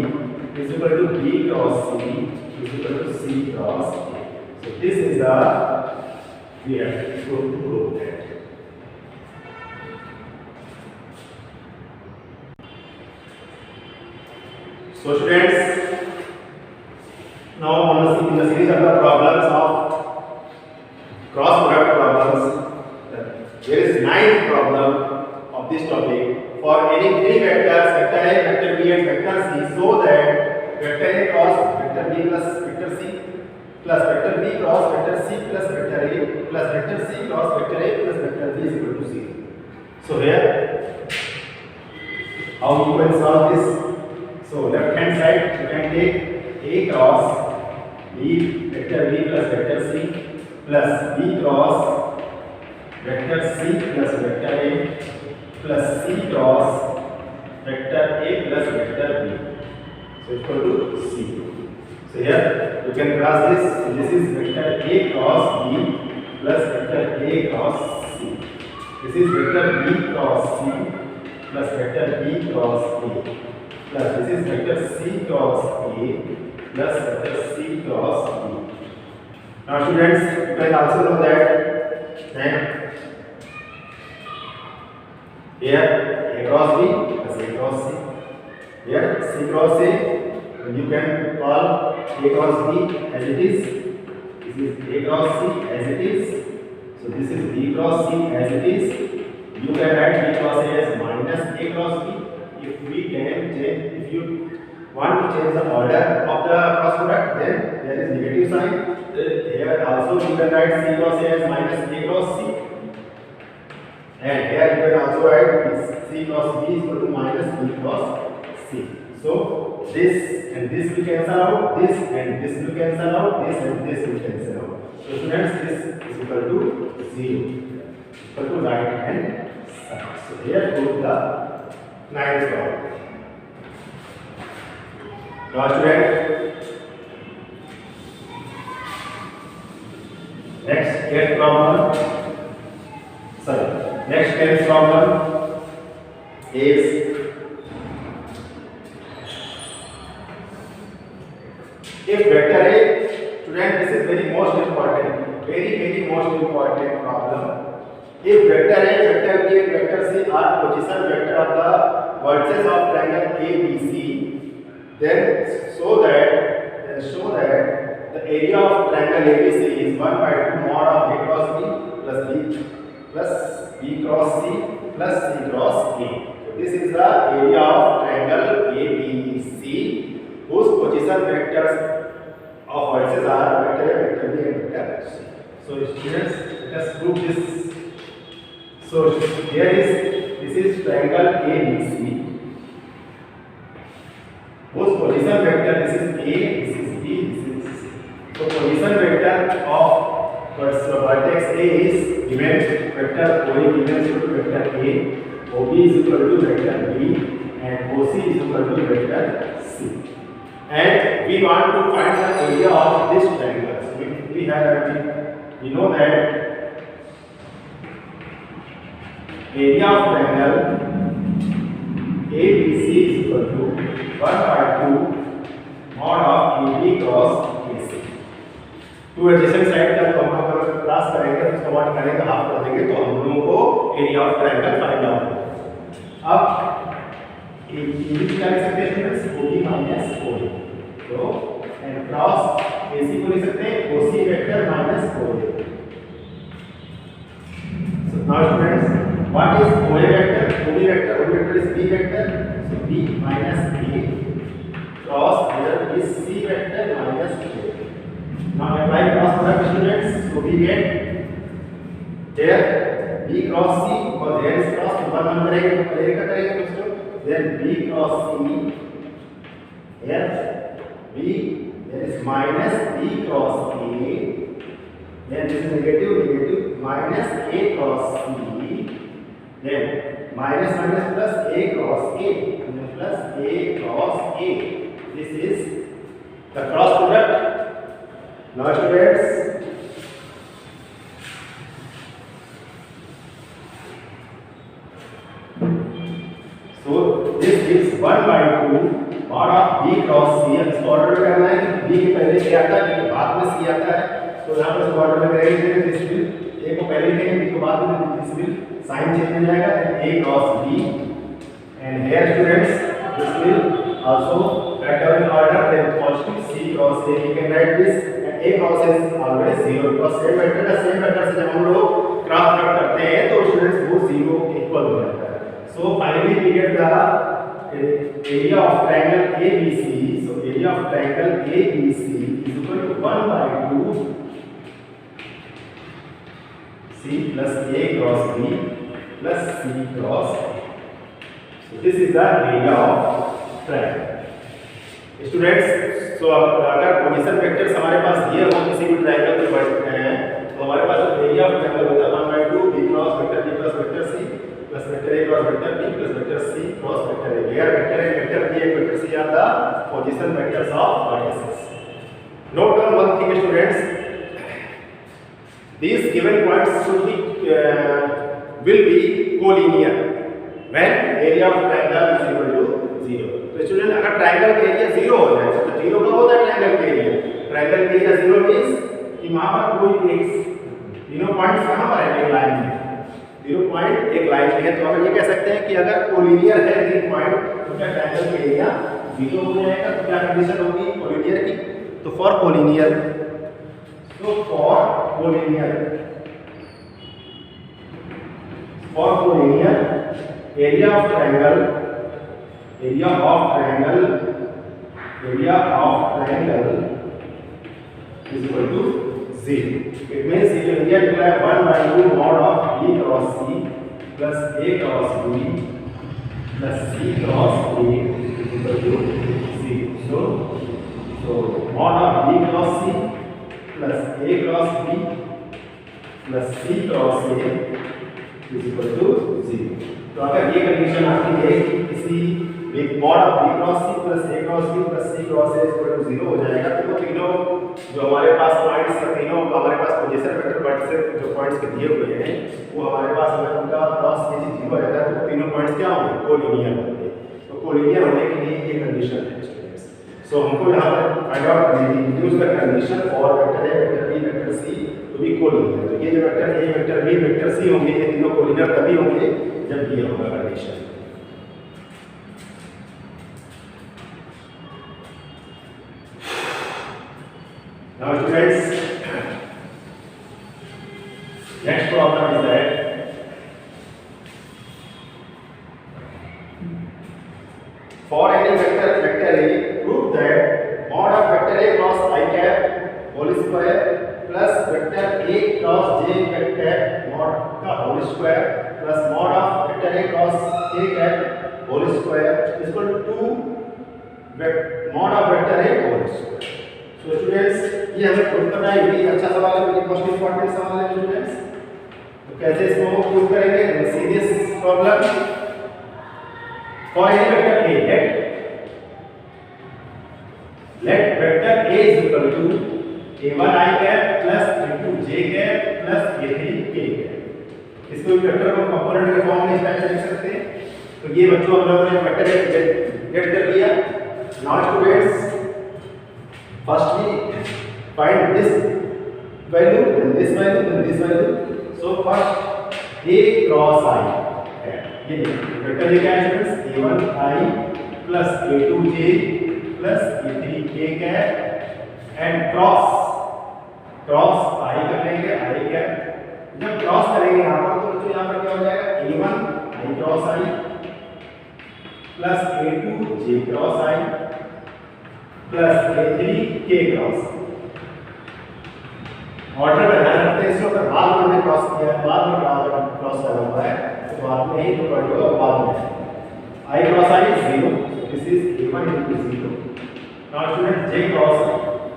is equal to B cross C is equal to C cross A. So this is the we have to prove that. So students, now in the series of the problems of cross product problems, there is 9th problem of this topic. For any three vectors, vector A, vector B and vector C, so that vector A cross vector B plus vector C plus vector B cross vector C plus vector A plus vector C cross vector A plus vector B is equal to 0. So here, how you can solve this? So left hand side you can take A cross B vector B plus vector C plus B cross vector C plus vector A plus C cross vector A plus vector B. So equal to C. So here you can cross this. This is vector A cross B plus vector A cross C. This is vector B cross C plus vector B cross A plus this is vector C cross A plus vector C cross B. Now students, you can also know that here A cross B plus A cross C. Here C cross A, you can call A cross B as it is. This is A cross C as it is. So this is B cross C as it is. You can write B cross A as minus A cross B. If you want to change the order of the cross product, then there is negative sign. Here also you can write C cross A as minus A cross C. And here you can also write C cross B is equal to minus B cross C. So this and this will cancel out, this and this will cancel out, this and this will cancel out. So students, this is equal to 0, equal to right hand side. So here goes the ninth problem. Now students, next eighth problem. Sorry, next 10th problem is if vector A, student, this is very most important, very most important problem. If vector A, vector B and vector C are position vector of the vertices of triangle ABC, then show that the area of triangle ABC is 1 by 2 mod of A cross B plus B cross C plus C cross A. So this is the area of triangle ABC whose position vectors of vertices are vector A, vector B and vector C. So students, let us prove this. So this is triangle ABC whose position vector, this is A, this is B, this is C. So position vector of vertex A is given vector OA given to vector A, OB is equal to vector B and OC is equal to vector C. And we want to find the area of this triangle. So we know that area of triangle ABC is equal to 1 by 2 mod of AB cross AC. Two adjacent side का हम अगर cross करेंगे तो उसको what करेंगे half कर देंगे तो हम दोनों को area of triangle find out होगा। अब ये भी क्या लिख सकते हैं स्टूडेंट्स, OB माइनस OA, तो एंड क्रॉस AC को लिख सकते हैं OC vector minus OA। So now students, what is OA vector, OB vector is B vector, so B minus A cross here is C vector minus A। Now apply cross product students, so we get here B cross C, because there is cross, तो one करेंगे तो पहले क्या करेंगे दोस्तों, then B cross C, here B, there is minus B cross A, then this is negative minus A cross C, then minus plus A cross A, then plus A cross A. This is the cross product. Now students, so this is 1 by 2 mod of B cross C। अब इसको order में करना है कि B के पहले C आता है, B के बाद में C आता है, तो यहाँ पर इसको ऑर्डर में करेंगे, दिस विल A को पहले लिखेंगे, B को बाद में, दिस विल साइन चेंज हो जाएगा, A cross B and here students this will also write down in order, then positive C cross A, you can write this A cross is always 0 because same vector से जब हम लोग cross product करते हैं तो students वो 0 equal हो जाता है। So finally we get the area of triangle ABC। So area of triangle ABC is equal to 1 by 2 C plus A cross B plus C cross A। So this is the area of triangle। Students, तो अगर position vectors हमारे पास दिए हो किसी भी triangle के vertical हैं तो हमारे पास एरिया ऑफ ट्रायंगल होता है 1 by 2 B cross vector B cross vector C plus vector A cross vector B plus vector C cross vector A। Here vector A, vector B and vector C are the position vectors of vertices। Note down one thing students, these given points should be will be collinear when area of triangle is equal to 0। तो student अगर triangle का area 0 हो जाए तो 0 कब होता है triangle का एरिया, ट्रायंगल का एरिया 0 मींस कि वहां पर कोई एक तीनों पॉइंट्स कहां पर है, एक लाइन में, 0 पॉइंट एक लाइन में है। तो हम ये कह सकते हैं कि अगर कोलिनियर है 3 पॉइंट तो क्या ट्रायंगल का एरिया 0 हो जाएगा। तो क्या कंडीशन होगी कोलिनियर की, तो for collinear, area of triangle is equal to 0। It means you can get 1 by 2 mod of B cross C plus A cross B plus C cross A is equal to 0। So mod of B cross C plus A cross B plus C cross A is equal to 0। तो अगर ये condition आती है कि किसी mod of B cross C plus A cross B plus C cross A equal to 0 हो जाएगा, तो वो तीनों जो हमारे पास पॉइंट्स है, तीनों हमारे पास पोजीशन वेक्टर वर्टिसेस जो पॉइंट्स के दिए हुए हैं वो हमारे पास अगर उनका क्रॉस ए 0 हो जाता है तो तीनों पॉइंट्स क्या होंगे, कोलिनियर होंगे। तो कोलिनियर होने के लिए ये कंडीशन है स्टूडेंट्स। सो हमको यहाँ पर find out use the condition for vector A vector B vector C to be collinear. तो ये जो vector A vector B vector C होंगे ये तीनों कोलिनियर तभी होंगे जब ये होगा condition. Now students, next problem is that for any vector A, prove that mod of vector A cross I cap whole square plus vector A cross J vector mod का whole square plus mod of vector A cross A cap whole square is equal to mod of vector A whole square। So students, ये हमें prove करना है, ये अच्छा सवाल है, very most important सवाल है स्टूडेंट्स। तो कैसे इसको प्रूव करेंगे, see this problem for any vector A let vector A is equal to a1 i cap plus a2 j cap plus a3 k cap. इसको वेक्टर को कंपोनेंट के form में इस टाइप से लिख सकते हैं। तो ये बच्चों हम लोगों ने वेक्टर ए गेट कर लिया। Now students, firstly find this value, then this value, then this value. So first a cross I, ये वेक्टर क्या है students, a1 i plus a2 j plus a3 k cap and cross I कर लेंगे, i cap. जब cross करेंगे यहाँ पर तो यहाँ पर क्या हो जाएगा, a1 i cross i plus a2 j cross i plus a3 k cross. Order में ध्यान रखते हैं, इसको अगर बाद में हमने क्रॉस किया है, बाद में क्रॉस करा हुआ है तो बाद में ही तो पॉइंट होगा बाद में। I cross I 0, this is a1 into 0। Now student j cross,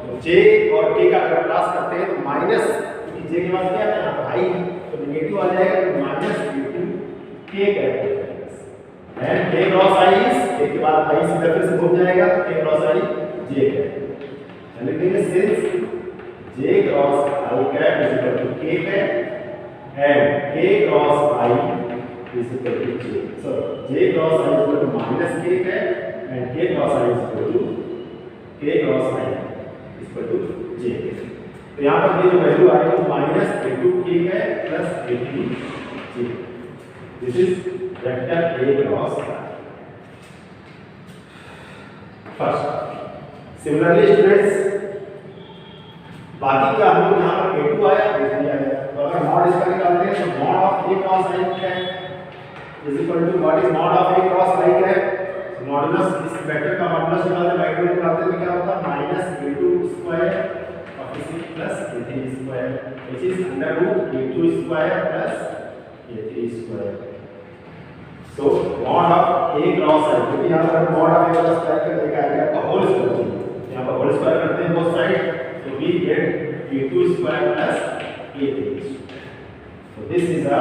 तो j और k का अगर प्लस करते हैं तो माइनस, क्योंकि j के बाद क्या है यहाँ पर i तो नेगेटिव आ जाएगा, तो minus a2 k cap and k cross I is, k के बाद i सीधा फिर से घूम जाएगा तो k cross I j cap. लिखेंगे since j cross I cap is equal to k cap and k cross I is equal to j, so j cross I is equal to minus k cap and k cross I is equal to k cross I is equal to j। तो यहाँ पर ये जो value आई वो minus a2 k cap plus a3 j, this is vector a cross I first. Similarly students, बाकी का हम लोग यहाँ पर a2 आया a3 आया, तो अगर मॉड इसका निकालते हैं तो mod of a cross I cap is equal to what is mod of a cross I cap, modulus इस वेक्टर का मॉडुलस निकालते हैं, वेक्टर निकालते हैं तो क्या होता है माइनस a2 स्क्वायर ऑफ इसी plus a3 square which is under root a2 square plus a3 square. So mod of a cross I, क्योंकि यहाँ पर mod of a cross I का देखा है आपका होल स्क्वायर, यहाँ पर होल स्क्वायर करते हैं both side, so we get a2 square plus a3। So this is the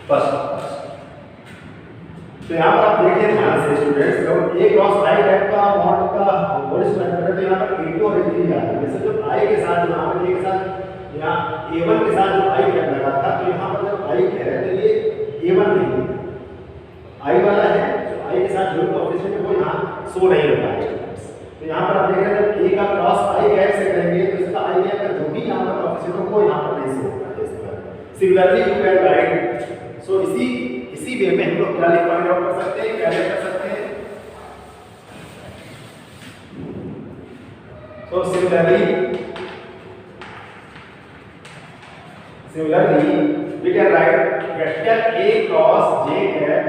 first। तो यहाँ पर आप देखिए ध्यान से स्टूडेंट्स, जब a क्रॉस I कैप का मॉड का होल स्क्वायर करते हैं तो यहाँ पर a2 और a3 आ रहा है। जैसे जब I के साथ यहाँ पर a के साथ यहाँ a1 के साथ जो I कैप लगा था तो यहाँ पर जब I कह रहे हैं तो ये a1 नहीं है, I वाला है, तो I के साथ जो कोएफिशिएंट है वो यहाँ शो नहीं होता है। तो यहाँ पर आप देख रहे हैं जब a का क्रॉस I कैप से करेंगे तो इसका I कैप का जो भी यहाँ पर कोएफिशिएंट है वो यहाँ पर नहीं शो होता है। सिमिलरली यू कैन राइट, सो इसी वे में हम लोग क्या फाइंड आउट कर सकते हैं, क्या कर सकते हैं। So similarly we can write vector a cross j cap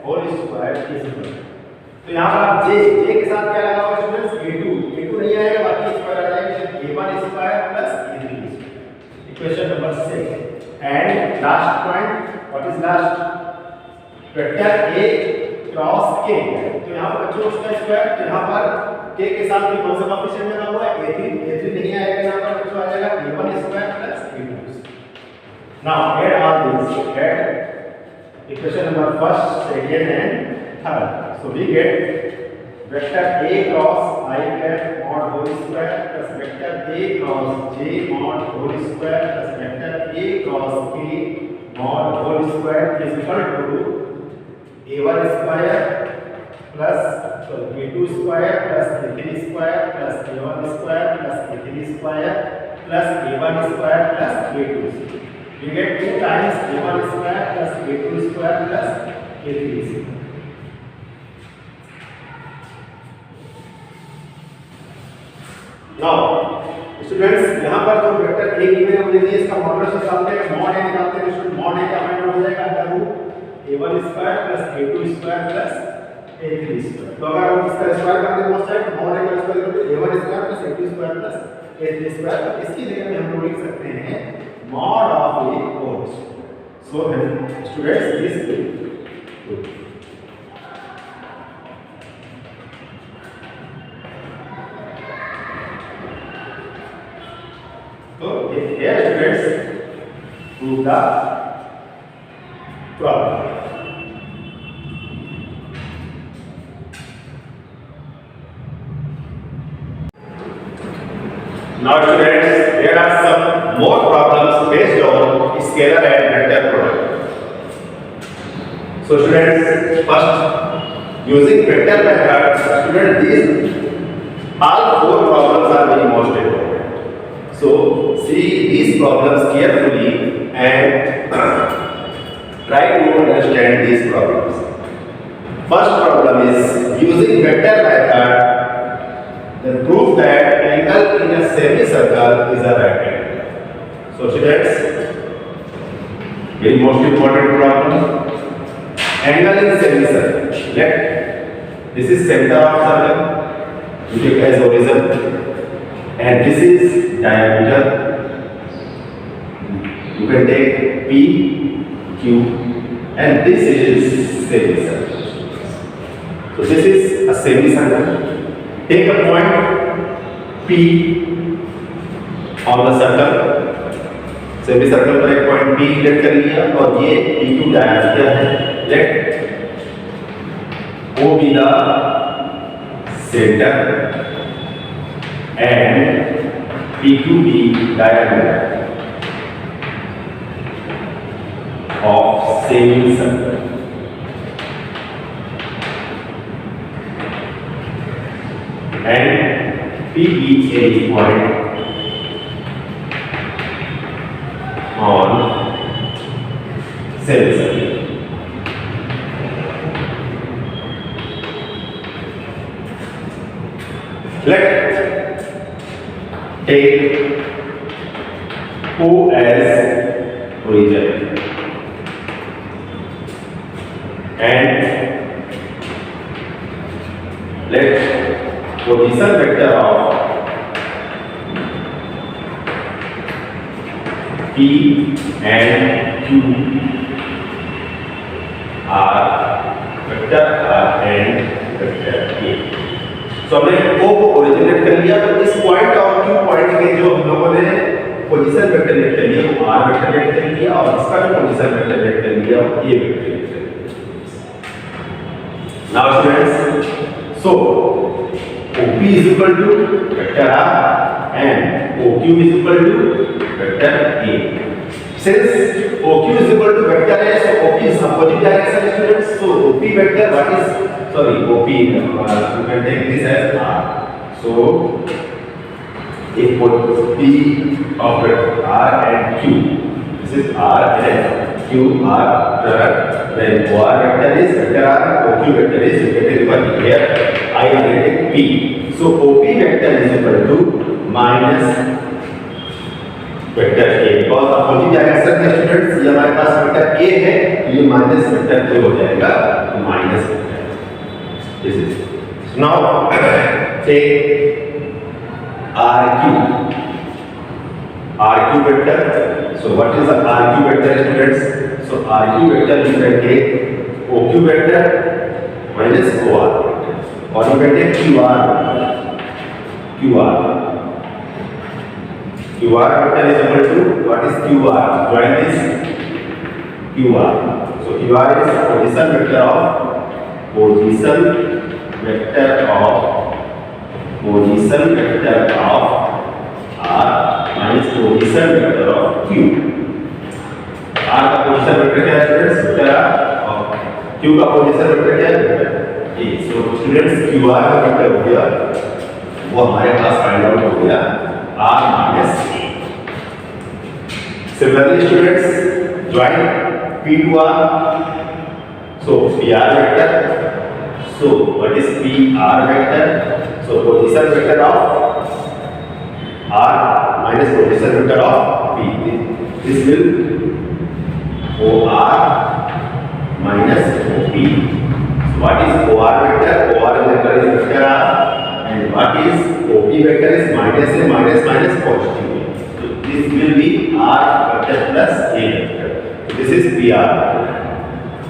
whole square is equal। तो यहाँ पर आप j के साथ क्या लगा होगा स्टूडेंट्स, a2 नहीं आएगा, बाकी स्क्वायर आ जाएगा, a1 square plus a3 square. Equation number 6 and last point, what is last, vector a cross के, तो यहाँ पर बच्चों उसका स्क्वायर, तो यहाँ पर के साथ में कौन सा कोएफिशिएंट लगा हुआ है, a3 नहीं आएगा, यहाँ पर बच्चों आ जाएगा a1 square plus a2। Now add all this, add equation number first, second and third. So we get vector a cross i cap mod whole square plus vector a cross j mod whole square plus vector a cross k mod whole square is equal to a1 square plus a2 square plus a3 square plus a1 square plus a3 square plus a1 square plus a2। We get 2 times a1 square plus a2 square plus a3 square. Now, students यहाँ पर जो vector a given है मुझे दिए, इसका modulus निकालते हैं, mod a निकालते हैं। स्टूडेंट मॉड a का फाइंड आउट हो जाएगा under root a1 square plus a2 square plus a3 square. तो अगर हम इसका स्क्वायर करते हैं पहुंच जाएगा मॉड a का स्क्वायर करते हैं a1 square plus a2 square plus a3 square. तो इसकी जगह में हम लोग लिख सकते हैं mod of a whole square. So then students this will so here students prove the problem. Now students, there are some more problems based on scalar and vector product. So students, first using vector method, students these all 4 problems are very most important. So see these problems carefully and try to understand these problems. First problem is using vector method. Then prove that angle in a semicircle is a rectangle. So students, very most important problem. Angle in semicircle. Let this is center of circle. You take as origin, and this is diameter. You can take P, Q, and this is semicircle. So this is a semicircle. Take a point P on the circle, semicircle पर एक point P late कर लिया और ये P2 diameter है। Let O be the center and P2 be diameter of semicircle. And P is a point on semicircle. Let's take O as origin and let position vector of P and Q are vector R and vector A. So हमने O को originate कर लिया, तो इस point और Q point के जो हम लोगों ने पोजीशन वेक्टर लेट कर लिया वो R वेक्टर लेट कर लिया और इसका जो पोजीशन वेक्टर लेट कर लिया वो A वेक्टर लेट कर लिया। Now students, so OP is equal to vector R and OQ is equal to vector A. Since OQ is equal to vector A, so OP is opposite direction students. So OP vector, what is, sorry, OP, you can take this as R. So if P of vector R and Q, this is R and Q are product, then OR vector is vector R, OQ vector is, you can take one here, I will take P. So OP vector is equal to minus vector A, because opposite direction में students ये हमारे पास vector A है, तो ये minus vector A हो जाएगा, तो minus vector this is now take RQ vector. So what is the RQ vector students? So RQ vector you can take OQ vector और you can take QR. QR vector is equal to what is QR? Join this QR. So QR is position vector of R minus position vector of Q. R का position vector क्या है students? Vector R और Q का position vector क्या है? Vector A. So students QR का vector हो गया वो हमारे पास फाइंड आउट हो गया R minus A. Similarly students, join P to R. So PR vector. So what is PR vector? So position vector of R minus position vector of P. This will OR minus OP. So what is OR vector? OR vector is vector R, and what is OP vector is minus A minus positive. So this will be R vector plus A vector. So this is PR.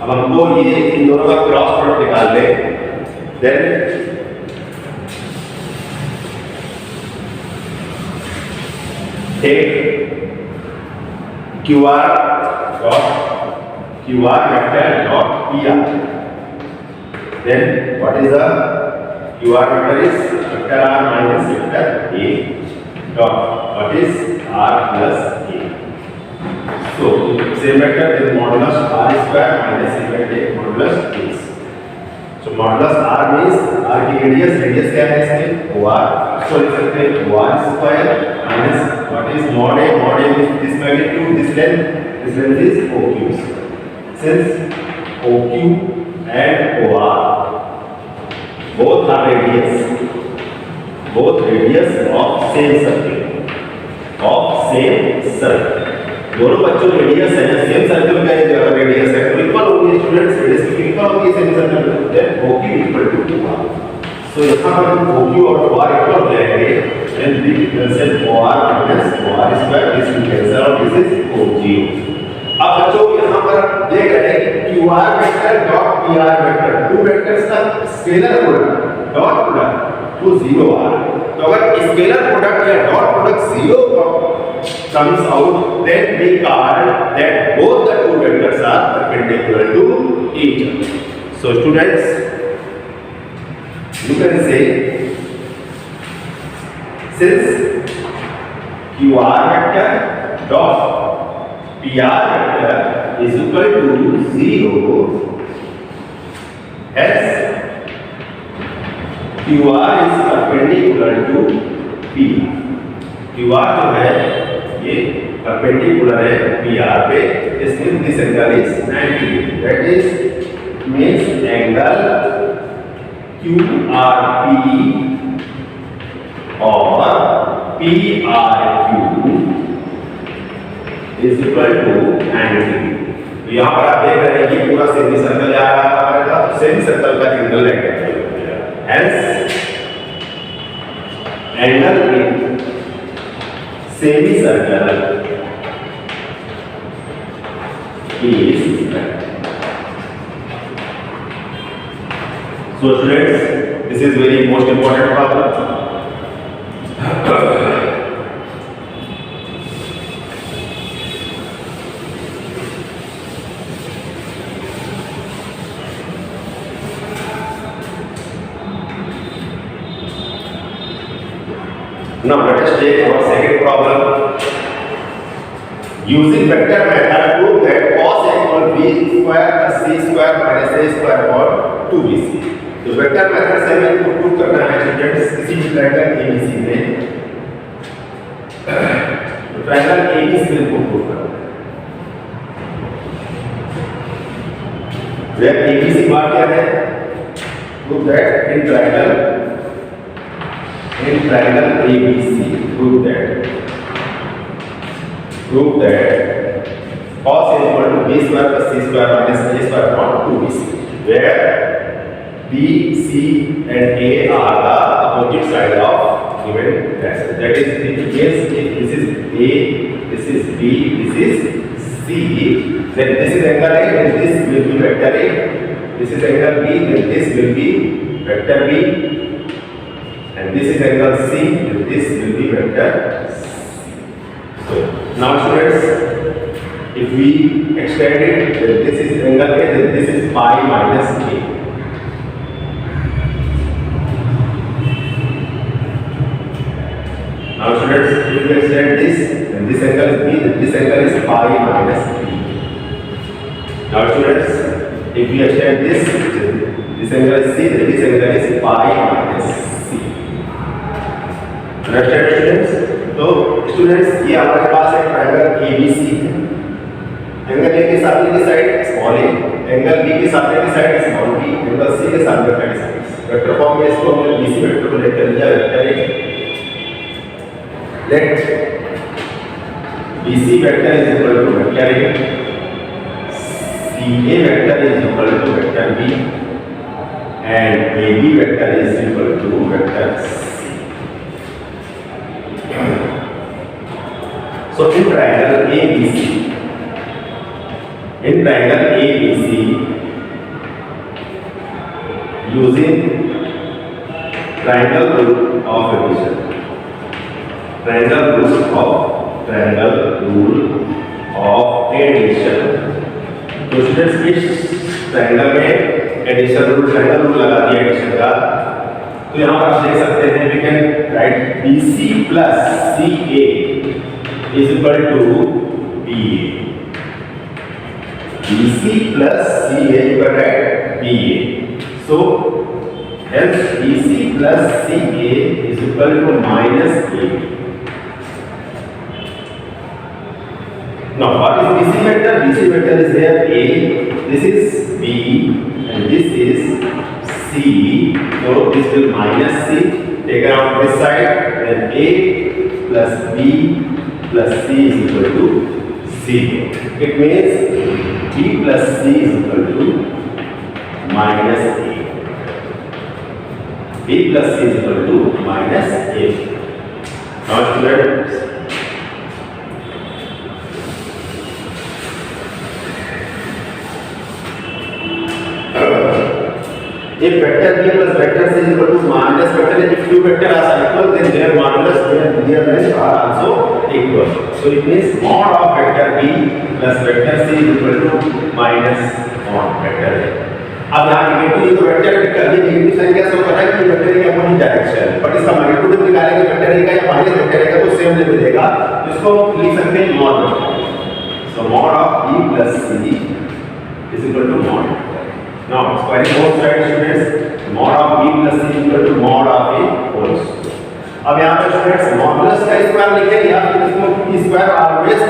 अब हमको ये इन दोनों का cross product निकाल लें. Then take QR vector dot PR. Then what is the QR vector is vector R minus vector A dot what is R plus A. So same vector is modulus R square minus modulus A. So modulus R means R की radius क्या है इसमें OR. इसको लिख सकते हैं OR square minus what is mod A is this magnitude, this length is OQ. Since OQ and OR both are radius of same circle. दोनों बच्चों रेडियस है सेम सर्कल का जो रेडियस है तो इक्वल होगी स्टूडेंट्स. रेडियस की equal होगी same circle then OQ equal to OR. So यहां पर हम OQ और OR इक्वल लेंगे and we cancel OR minus OR square. This will cancel out. This is OQ. अब बच्चों यहां पर देख रहे हैं QR vector dot PR vector two vectors का scalar product dot product to 0 R. तो अगर स्केलर प्रोडक्ट या dot product 0 comes out, then we call that both the two vectors are perpendicular to each other. So students, you can say since QR vector dot PR vector is equal to 0, hence QR is perpendicular to P. QR जो है ये perpendicular है PR पे. This means this angle is 90 degree. That is means angle QRP और PRQ is equal to 90 degree. तो यहाँ पर आप देख रहे हैं कि पूरा सेमी सर्कल जा रहा है हमारे पास. सेमी सर्कल का एंगल रेक्टेंगल हो गया. Hence angle in semicircle is so students, this is very most important problem. Now let us take our second problem. Using vector method, prove that cos A equal B square plus C square minus A square upon 2BC. तो vector method से हमें prove करना है students किसी भी triangle ABC में. तो triangle ABC में प्रूव करना है. वेक्टर ABC बात क्या है? Prove that in triangle ABC, prove that cos A equal to B square plus C square minus A square upon 2BC, where B, C and A are the opposite side of given triangle. That is, in case if this is A, this is B, this is C, then this is angle A, then this will be vector A. This is angle B, then this will be vector B, and this is angle C, and this will be vector C. So now students, if we extend it, then this is angle A, then this is pi minus A. Now students, if we extend this, then this angle is B, then this angle is pi minus B. Now students, if we extend this, then this angle is C, then this angle is pi minus C. Understand students? तो students, ये हमारे पास एक triangle ABC है. Angle A के सामने की side small a, angle B के सामने की side small b, angle C के सामने की साइड. वेक्टर फॉर्म में इसको हमने BC वेक्टर को लेकर लिया vector A. Let BC vector is equal to vector A, CA vector is equal to vector B, and AB vector is equal to vector C. So in triangle ABC, using triangle rule of addition, triangle rule of addition. तो students इस triangle में addition rule लगा दिया addition का. तो यहाँ पर आप देख सकते हैं we can write BC plus CA is equal to BA. BC plus CA you can write BA. So hence BC plus CA is equal to minus A. Now what is BC vector? BC vector is here A, this is B, and this is C. So this will minus C, taken out this side, then A plus B plus C is equal to 0. It means B plus C is equal to minus A. B plus C is equal to minus A. Now students, if vector B plus vector C is equal to minus vector, if two vectors are equal, then their modulus are also equal. So it means mod of vector B plus vector C is equal to minus mod vector A. अब यहाँ negative ये तो vector कर दिए, negative sign क्या सो पता है कि वेक्टर की अपोजिट डायरेक्शन, बट इसका नेगेटिव जब निकालेंगे वेक्टर का या माइनस वेक्टर का तो सेम ले मिलेगा. तो इसको लिख सकते हैं mod. So mod of B plus C is equal to mod. Now squaring both sides students, mod of B plus C is equal to mod of A whole square. अब यहाँ पर students मॉडुलस का square लिखेंगे या फिर इसको square always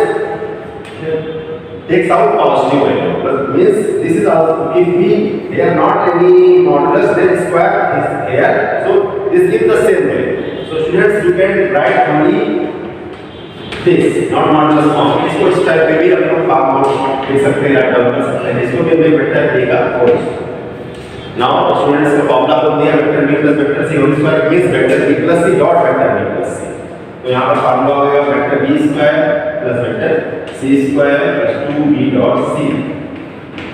takes out positive value, but means this is also if we there not any modulus then square is here, so this gives the same value. So students you can write only this not modulus form. इसको इस type में भी हम लोग form लिख सकते हैं, write down कर सकते हैं. इसको भी हमें वेक्टर देगा होल. नाउ स्टूडेंट्स का फॉर्मूला बोल दिया vector b plus vector c whole square means vector b plus c dot vector b plus c. तो यहाँ पर फॉर्मूला हो गया vector b square plus vector c square plus 2b dot c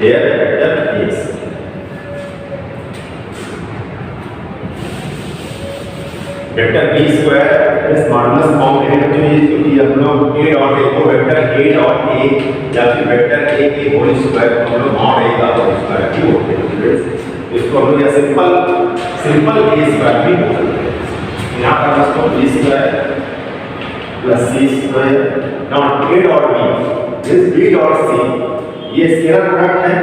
here vector a. Vector b square इस modulus form में है जो ये क्योंकि हम लोग a डॉट a को वेक्टर a डॉट a या फिर वेक्टर a के होल स्क्वायर को हम लोग मॉड a का होल स्क्वायर भी बोलते हैं. इसको हम लोग या सिंपल a स्क्वायर भी बोलते हैं. यहाँ पर इसको b square plus c square not a dot b this b dot c ये स्केलर प्रोडक्ट है.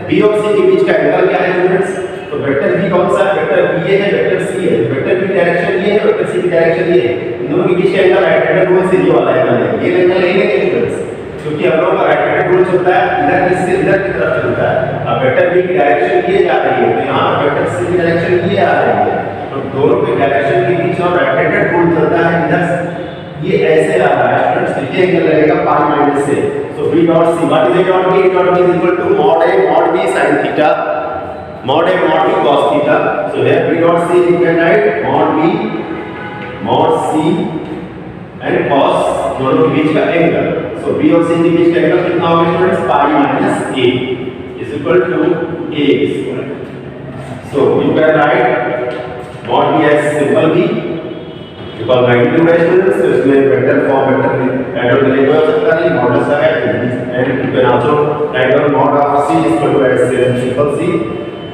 b और c के बीच का एंगल क्या है स्टूडेंट्स? तो वेक्टर b कौन सा है? वेक्टर b है, वेक्टर c है. वेक्टर b डायरेक्शन ये है, वेक्टर c की डायरेक्शन ये है. इन दोनों के बीच का एंगल राइट हैंडेड रूल से ये वाला एंगल है. ये एंगल लेंगे स्टूडेंट्स क्योंकि हम लोग का राइट हैंडेड रूल चलता है इधर से इधर की तरफ चलता है. अब वेक्टर b की डायरेक्शन ये जा रही है तो यहाँ वेक्टर c की डायरेक्शन ये आ रही है. तो दोनों के डायरेक्शन के बीच में राइट हैंडेड रूल चलता है. इधर ये ऐसे आ रहा है स्टूडेंट्स, ये एंगल लगेगा पाई माइनस से. So b dot c what is a dot b? a dot b is equal to mod a mod b sin theta mod a mod b cos theta. So here b dot c you can write mod b mod c and cos दोनों के बीच का angle. So b और c के बीच का angle कितना होगा students? Pi minus a is equal to a square. So you can write mod B as simple B because magnitude है students, so इसमें vector form vector add और delete हो सकता है modulus का है and you can also write down mod of C is equal to as simple C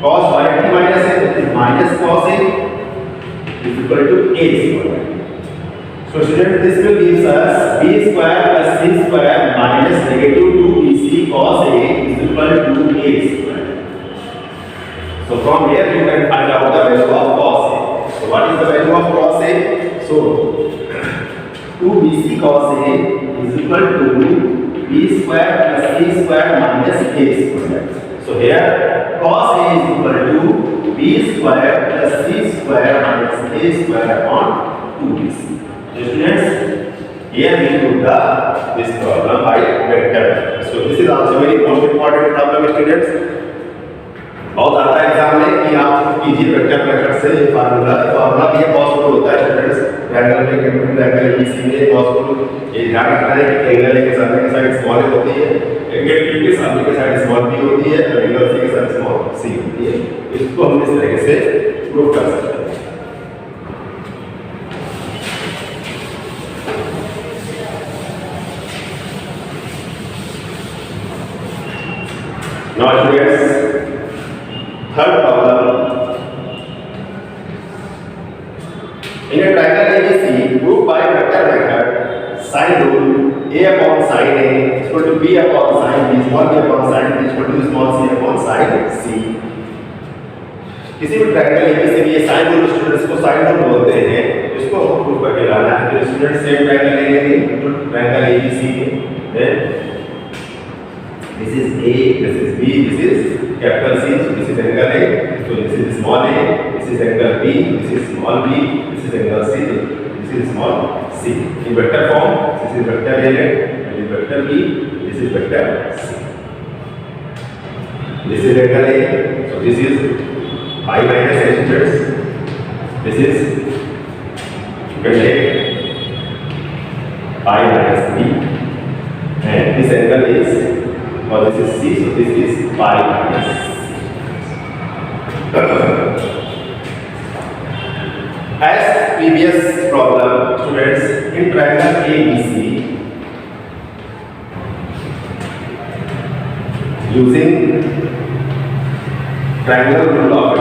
cos by t minus A, that is minus cos A is equal to A square. So students, this will gives us B square plus C square minus negative 2BC cos A is equal to A square. So from here you can find out the value of cos A. So what is the value of cos A? So 2BC cos A is equal to B square plus C square minus A square. So here cos A is equal to B square plus C square minus A square upon 2BC. So students, here we put this problem by vector. So this is also very most important problem students. बहुत आता है exam में कि आप कीजिए vector method से ये formula भी पॉसिबल होता है स्टूडेंट्स ट्रायंगल में कैपिटल एंगल ABC में पॉसिबल ये ध्यान रखना है कि एंगल A के सामने की साइड स्मॉल होती है एंगल B के सामने की साइड स्मॉल b होती है और एंगल C के सामने स्मॉल c होती है इसको हम इस तरीके से प्रूव कर सकते हैं Now students, third problem. In a triangle ABC, group by vector method, sine rule A upon sine A is equal to B upon sine B, small b upon sine B is equal to small c upon sine C. किसी भी triangle ABC में ये sine rule students को sine rule बोलते हैं इसको prove करके लाना है तो स्टूडेंट्स सेम ट्रायंगल लेंगे ट्रायंगल ABC है This is A, this is B, this is capital C, so this is angle A, so this is small a, this is angle B, this is small b, this is angle C, this is small c. In vector form, this is vector A and this is vector B, this is vector C. This is angle A, so this is pi minus A students. This is angle A, pi minus B, and this angle is or this is C, so this is pi minus As previous problem, students, in triangle ABC, using triangle rule of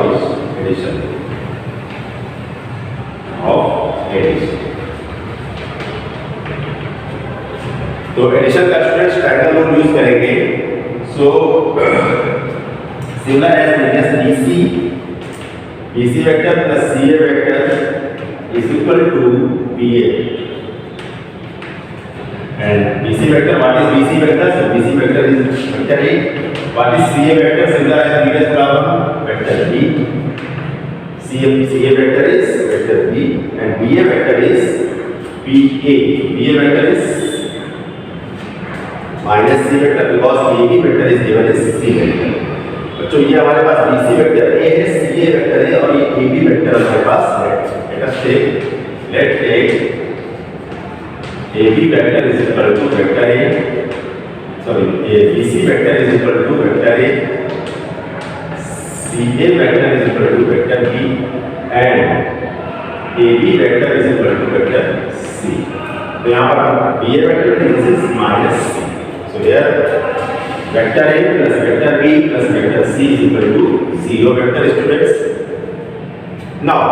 addition. तो addition का students triangle rule use करेंगे so similar as previous BC vector plus CA vector is equal to BA and BC vector what is BC vector so BC vector is vector A what is CA vector similar as previous problem vector B CA vector is vector B and BA vector is BA vector is minus C vector because AB vector is given as C vector बच्चों ये हमारे पास BC vector A है CA vector है और ये AB vector हमारे पास है let take AB vector is equal to vector A sorry BC vector is equal to vector A CA vector is equal to vector B and AB vector is equal to vector C तो यहाँ पर BA vector this is minus C So here vector A plus vector B plus vector C is equal to 0 vector students. Now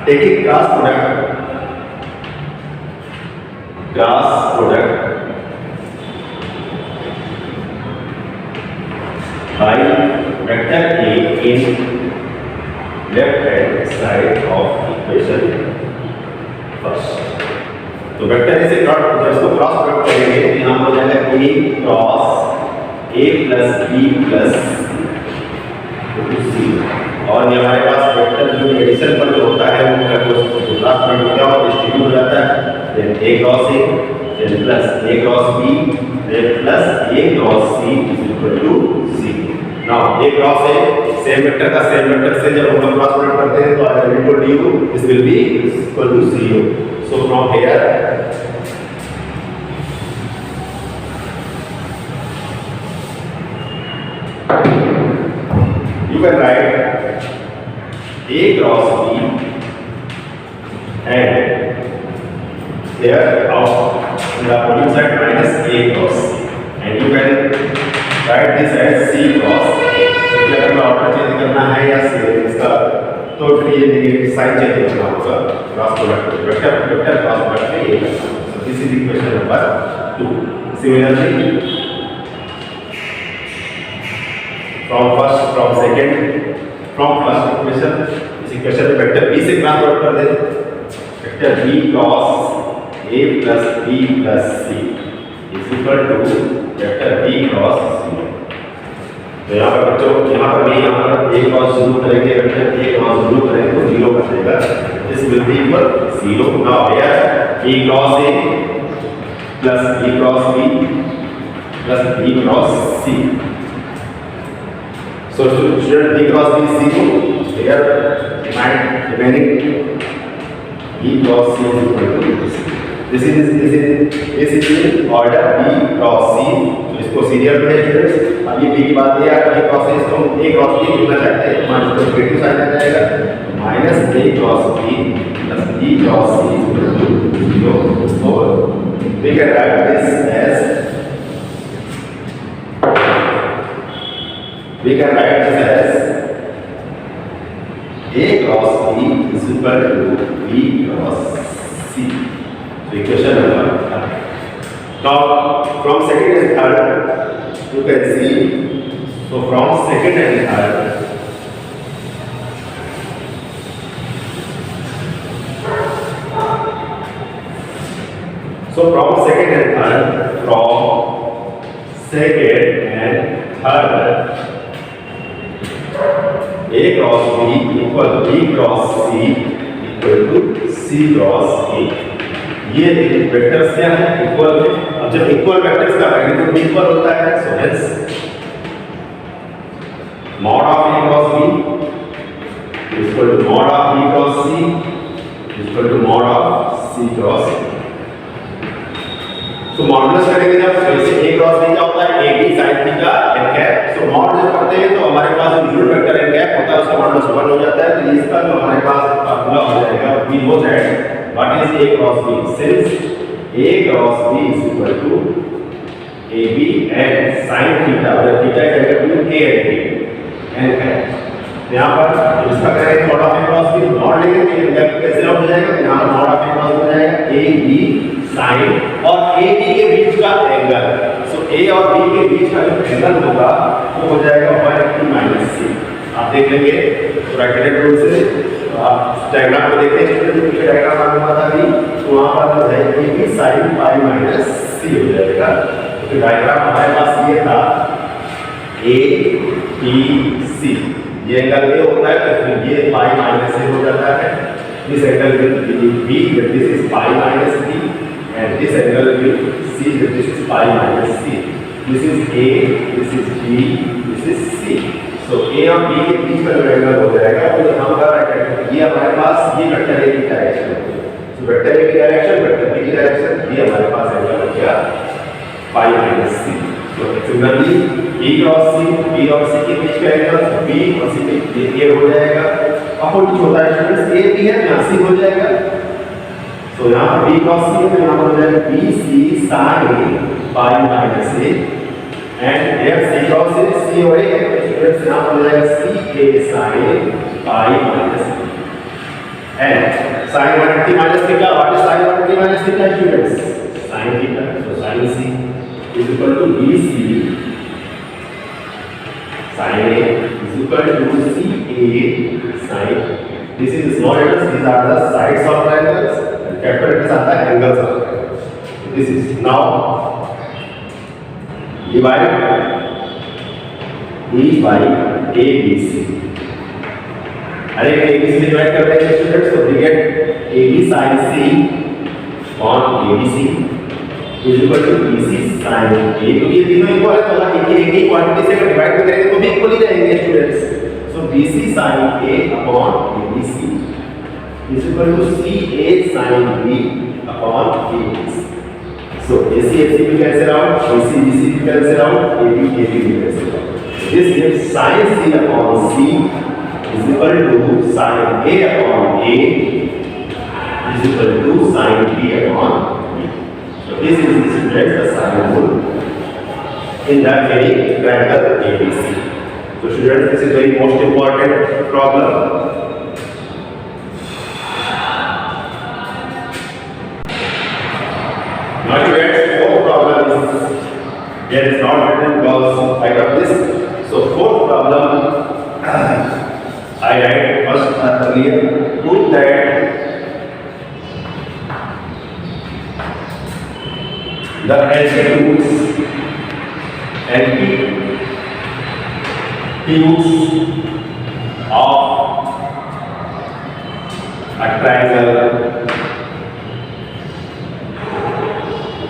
taking cross product by vector A in left hand side of equation first. तो vector से dot जब इसको cross product करेंगे तो यहाँ हो जाएगा A cross A plus B plus C और ये हमारे पास वेक्टर जो एडिशन पर जो होता है वो क्रॉस प्रोडक्ट क्या होता है डिस्ट्रीब्यूट हो जाता है then A cross A then plus A cross B then plus A cross C is equal to C now A cross A same vector का सेम वेक्टर से जब हम क्रॉस प्रोडक्ट करते हैं तो I will told you this will be equal to 0 So from here, you can write A cross B and there of the opposite side minus A cross C, and you can write this as C cross A. क्योंकि अगर मैं order change करना है या इसका तो फिर ये नेगेटिव साइन चेंज करना होगा cross product vector cross product में ये करना होगा. So this is equation number 2. Similarly, from first equation, इस इक्वेशन में वेक्टर b से क्रॉस प्रोडक्ट कर दे. Vector b cross a plus b plus c is equal to vector b cross c. तो यहाँ पर बच्चों यहाँ पर a क्रॉस शुरू करेंगे, वेक्टर a क्रॉस शुरू करेंगे तो 0 बचेगा. This will be equal 0. Now here b cross a plus b cross b plus b cross c. So student b cross b is 0. Here remaining b cross c is equal to c. This is in order b cross c. तो इसको serial में students. अब ये b की बात है यार, a cross c इसको a cross b लिखना चाहते हैं तो माइनस नेगेटिव साइन आ जाएगा. Minus a cross b plus b cross c is equal to 0. So we can write this as a cross b is equal to b cross c. So equation number 1. Now from second and third you can see. So from second and third a cross b equal b cross c equal to c cross a. ये vectors क्या है? Equal है. अब जब equal vectors का magnitude equal होता है so hence mod of a cross b is equal to mod of b cross c is equal to mod of c cross a. तो मॉडुलस करेंगे जब जैसे a क्रॉस b क्या होता है? ab sin थीटा n कैप. So mod जब करते हैं तो हमारे पास जो यूनिट वेक्टर n कैप होता है उसका मॉडुलस 1 हो जाता है. तो इसका जो हमारे पास फार्मूला हो जाएगा we know that what is a cross b. Since a cross b is equal to ab and sin theta where theta is equal to a and b n cap. यहाँ पर इसका करेंगे mod of a cross b. Mod लेंगे तो n cap कैसे out हो जाएगा? यहाँ पर मॉड ऑफ a क्रॉस हो जाएगा a b sin और a b के बीच का एंगल. सो a और b के बीच का जो एंगल होगा वो हो जाएगा 180 c. आप देख लेंगे तो राइट हैंड रूल से आप डायग्राम को देखते हैं. पीछे डायग्राम आपको पता नहीं तो वहां पर जो है a b sin pi c हो जाएगा. तो डायग्राम हमारे पास ये था a b c. ये एंगल a होता है तो फिर ये pi a हो जाता है. This angle will be this is pi b and this angle will see that this is pi minus c. This is a, this is b, this is c. So a और b के बीच का जो angle हो जाएगा वो हम कर रहे हैं. ये हमारे पास ये वेक्टर a की डायरेक्शन है. So वेक्टर a की डायरेक्शन, वेक्टर b की डायरेक्शन, ये हमारे पास एंगल हो गया pi minus c. So similarly b cross c और c के बीच का एंगल b और c के बीच ये हो जाएगा. अपोजिट होता है स्टूडेंट्स. a b है यहाँ c हो जाएगा. तो यहाँ पर b cross c में यहाँ पर हो जाएगा b c sin pi minus a and here c cross c और a स्टूडेंट्स यहाँ पर हो जाएगा c a sin pi minus a and sin 180 minus theta. What is sin 180 minus theta students? Sin theta. So sin c is equal to b c sin a is equal to c a sin. This is small letters. These are the sides of triangles. Capital letters are the angles of triangles. This is now divide e by abc. अरे abc divide कर रहे हैं students तो we get ab sin c on abc is equal to bc sin a. क्योंकि ये तीनों equal है तो हम एक ही क्वांटिटी से डिवाइड करेंगे तो भी इक्वल ही रहेंगे students. So bc sin a upon abc is equal to ca sin b upon abc. So ac will cancel out, ac bc will cancel out, ab will cancel out. This this gives sin C upon C is equal to sin A upon A is equal to sin B upon B. So this is the sine rule in that very triangle ABC. So students, this is very most important problem. Now students, fourth problem is there is not written because I got this. So fourth problem I write first earlier. Prove that the altitudes of a triangle,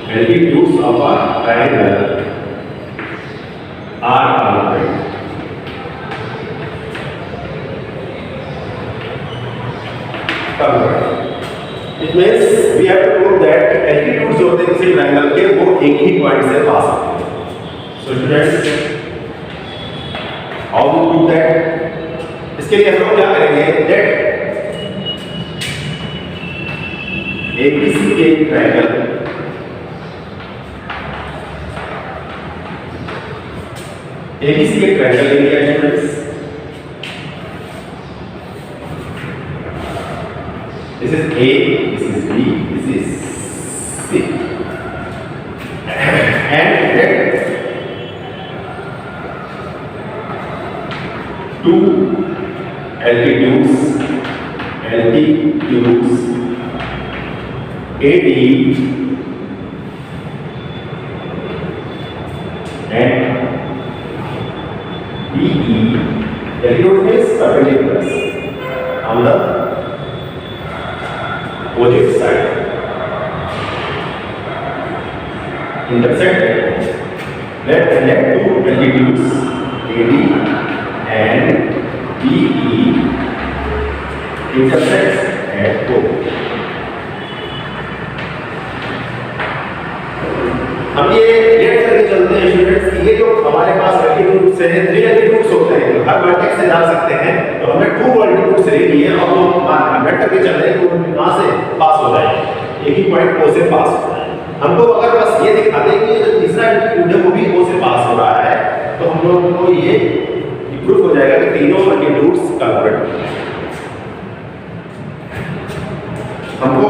altitudes of a triangle are congruent. It means we have to prove that altitudes जो होते हैं किसी triangle के वो एक ही point से पास होते हैं. So students, how to prove that? इसके लिए हम लोग क्या करेंगे? That ABC के ट्रायंगल ABC के ट्रायंगल लेंगे students. This is A, this is B, this is C. And let two altitudes AD and BE, altitude is perpendicular on the opposite side. Intersect. Let two altitudes AD and BE intersect at O. हम ये late करके चलते हैं students. ये जो हमारे पास altitude से 3 altitudes होते हैं, हर वर्टेक्स से जा सकते हैं. तो हमने 2 एल्टीट्यूड्स ले लिए और वो लेट करके चल रहे हैं तो कहां से पास हो जाएंगे? एक ही पॉइंट O से पास हो जाएगा. हमको अगर बस ये दिखा दें कि जो तीसरा एल्टीट्यूड है वो भी O से पास हो रहा है, तो हम लोग को ये प्रूफ हो जाएगा कि तीनों एल्टीट्यूड्स कॉन्ग्रुएंट हैं. हमको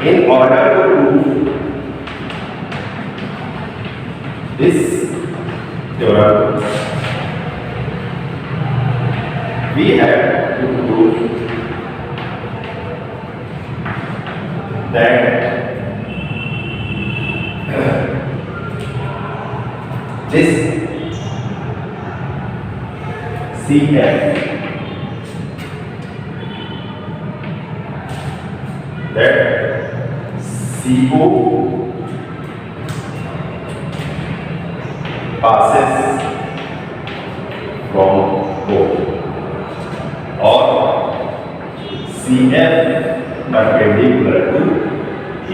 in order to prove this theorem, we have to prove that this CF that CO passes from O or CF perpendicular to A.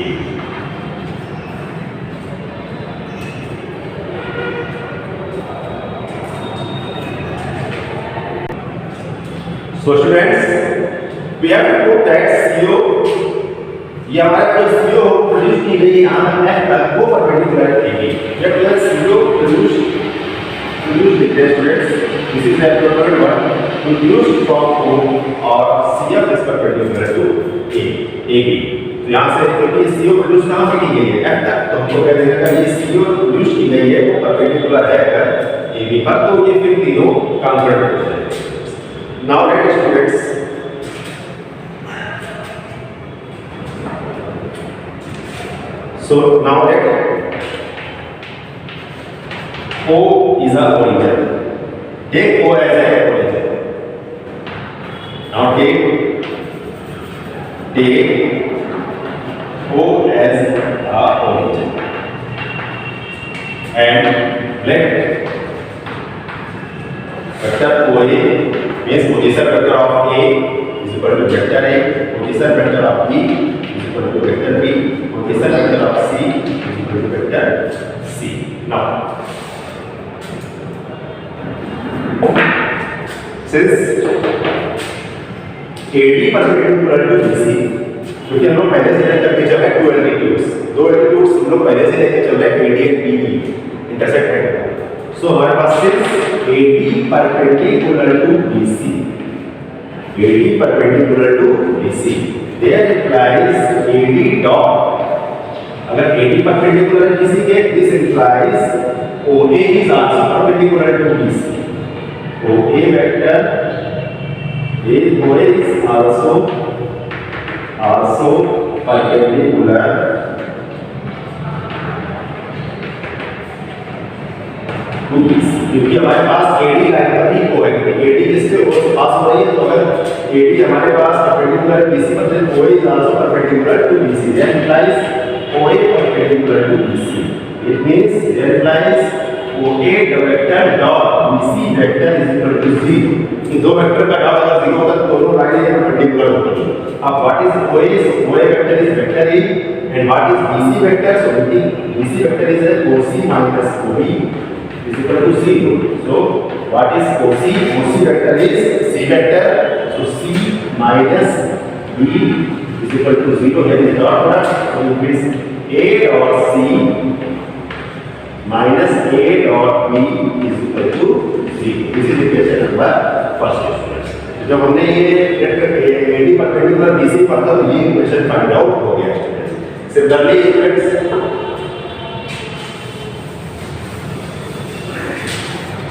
So students, we have to prove that CO ये हमारे पास CO produce की गई यहाँ F तक वो perpendicular थी. जब यह CO प्रोड्यूस दिखते हैं students, this is absolute one produced from O और CF is perpendicular to A AB. तो यहाँ से क्योंकि CO प्रोड्यूस कहाँ से की गई है F तक, तो हमको कह देंगे कि ये CO प्रोड्यूस की गई है वो परपेंडिकुलर है अगर AB पर, तो ये फिर तीनों कॉन्ग्रुएंट हो जाएंगे. Now let students, so now let O is a origin. Take O as a origin. Now take O as a origin and let vector OA means position vector of A is equal to vector A, position vector of B is equal to vector B, position vector of C is equal to vector C. Now Since AD perpendicular to BC, क्योंकि हम लोग पहले से लेकर चल रहे हैं दो एल्टीट्यूड्स हम लोग पहले से लेकर चल रहे हैं AD एंड BB इंटरसेक्ट करेंगे। सो हमारे पास सिर्फ AD perpendicular to BC, AD perpendicular to BC, there implies AD dot, अगर AD perpendicular to BC के, this implies OA is also perpendicular to BC, OA vector OA is also perpendicular to BC, क्योंकि हमारे पास AD line पर ही O है, AD जिसके O से पास हो रही है, तो अगर AD हमारे पास perpendicular to BC पर then OA is also perpendicular to BC, that implies OA perpendicular to BC, it means that implies OA vector dot BC vector is equal to 0, इन दो वेक्टर का डॉट अगर 0 होगा तो दोनों लाइनें perpendicular होंगी। अब what is OA? So OA vector is vector A and what is BC vector? So BC vector is OC minus OB is equal to 0. So what is OC? OC vector is C vector. So C minus B is equal to 0. Here is dot product. So it means A dot C minus A dot B is equal to 0. This is equation number first. जब हमने ये AD perpendicular BC पढ़ा तो ये equation find out हो गया students.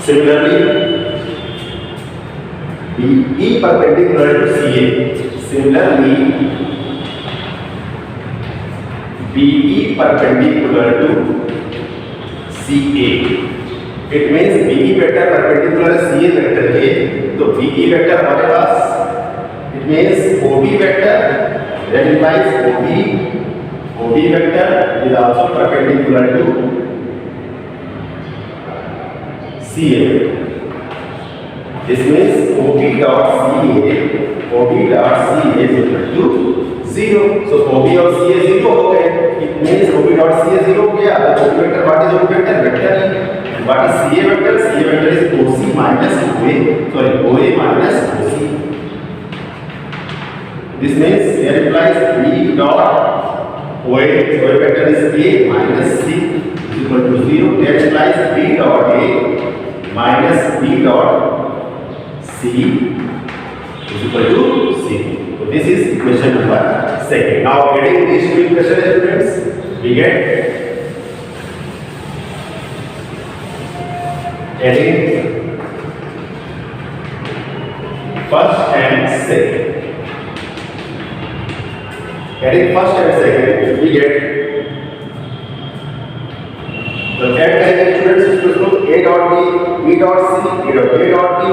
Similarly BE perpendicular to CA, similarly BE perpendicular to CA, it means BE vector perpendicular CA vector के, तो BE vector हमारे पास it means OB vector, that implies OB vector is also perpendicular to CA. This means OB dot CA is equal to 0. So OB और CA 0 हो गए, it means OB dot CA 0 हो गया। तो OB vector what is OB vector? Vector E. What is CA vector? CA vector is OC minus OA minus OC. This means here implies B dot OA vector is A minus C is equal to 0. That implies B dot A minus B dot C is equal to 0. So this is equation number second. Now adding these two equations, students, we get adding first and second. Adding first and second, we get the that time students is equal to A dot B, B dot C, A dot B.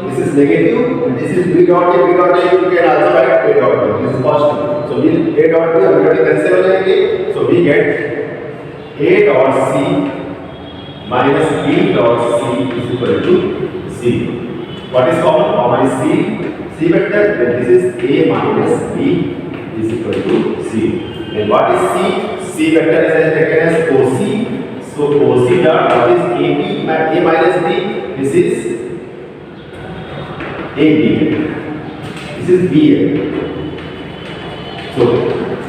This is negative and this is B dot A, B dot A. You can also write A dot B. This is positive. So we A dot B and B dot A cancel हो जाएंगे. So we get A dot C minus B dot C is equal to 0. What is common? Common is C vector. Then this is A minus B is equal to 0. And what is C? C vector is taken as OC. So OC dot what is AB? A minus B. This is AB. This is BA. So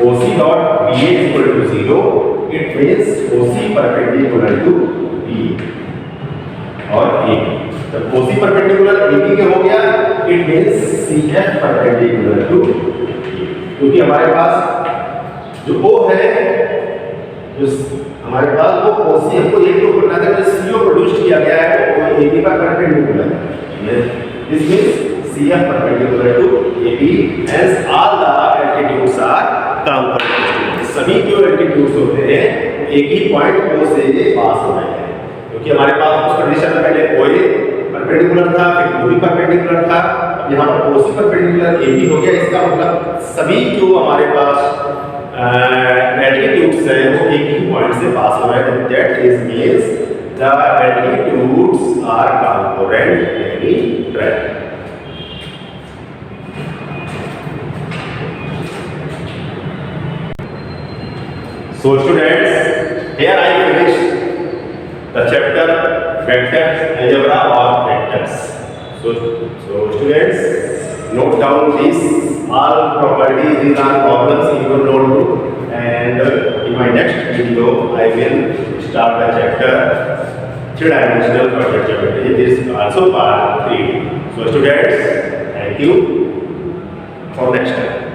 OC dot BA is equal to 0. It means OC perpendicular to B और AB. जब OC perpendicular AB के हो गया, it means CF perpendicular to A. क्योंकि हमारे पास जो O है, जो हमारे पास वो OC हमको एक तो करना था, जो CO प्रोड्यूस किया गया है वो AB का perpendicular है. This means CF perpendicular to AB. Hence all the altitudes are comparable. सभी जो altitudes होते हैं एक ही पॉइंट O से ये पास हो रहे हैं, क्योंकि हमारे पास उस कंडीशन में पहले OA परपेंडिकुलर था, फिर OB परपेंडिकुलर था, अब यहाँ पर OC परपेंडिकुलर AB हो गया। इसका मतलब सभी जो हमारे पास एल्टीट्यूड्स हैं वो एक ही पॉइंट से पास हो रहे हैं। That is means the altitudes are concurrent any track. So students, here I finished the chapter vectors, algebra or vectors. So students, note down these all properties. These are problems in your notebook. And in my next video, I will start the chapter three-dimensional quadratic geometry. This is also part 3. So students, thank you for next time.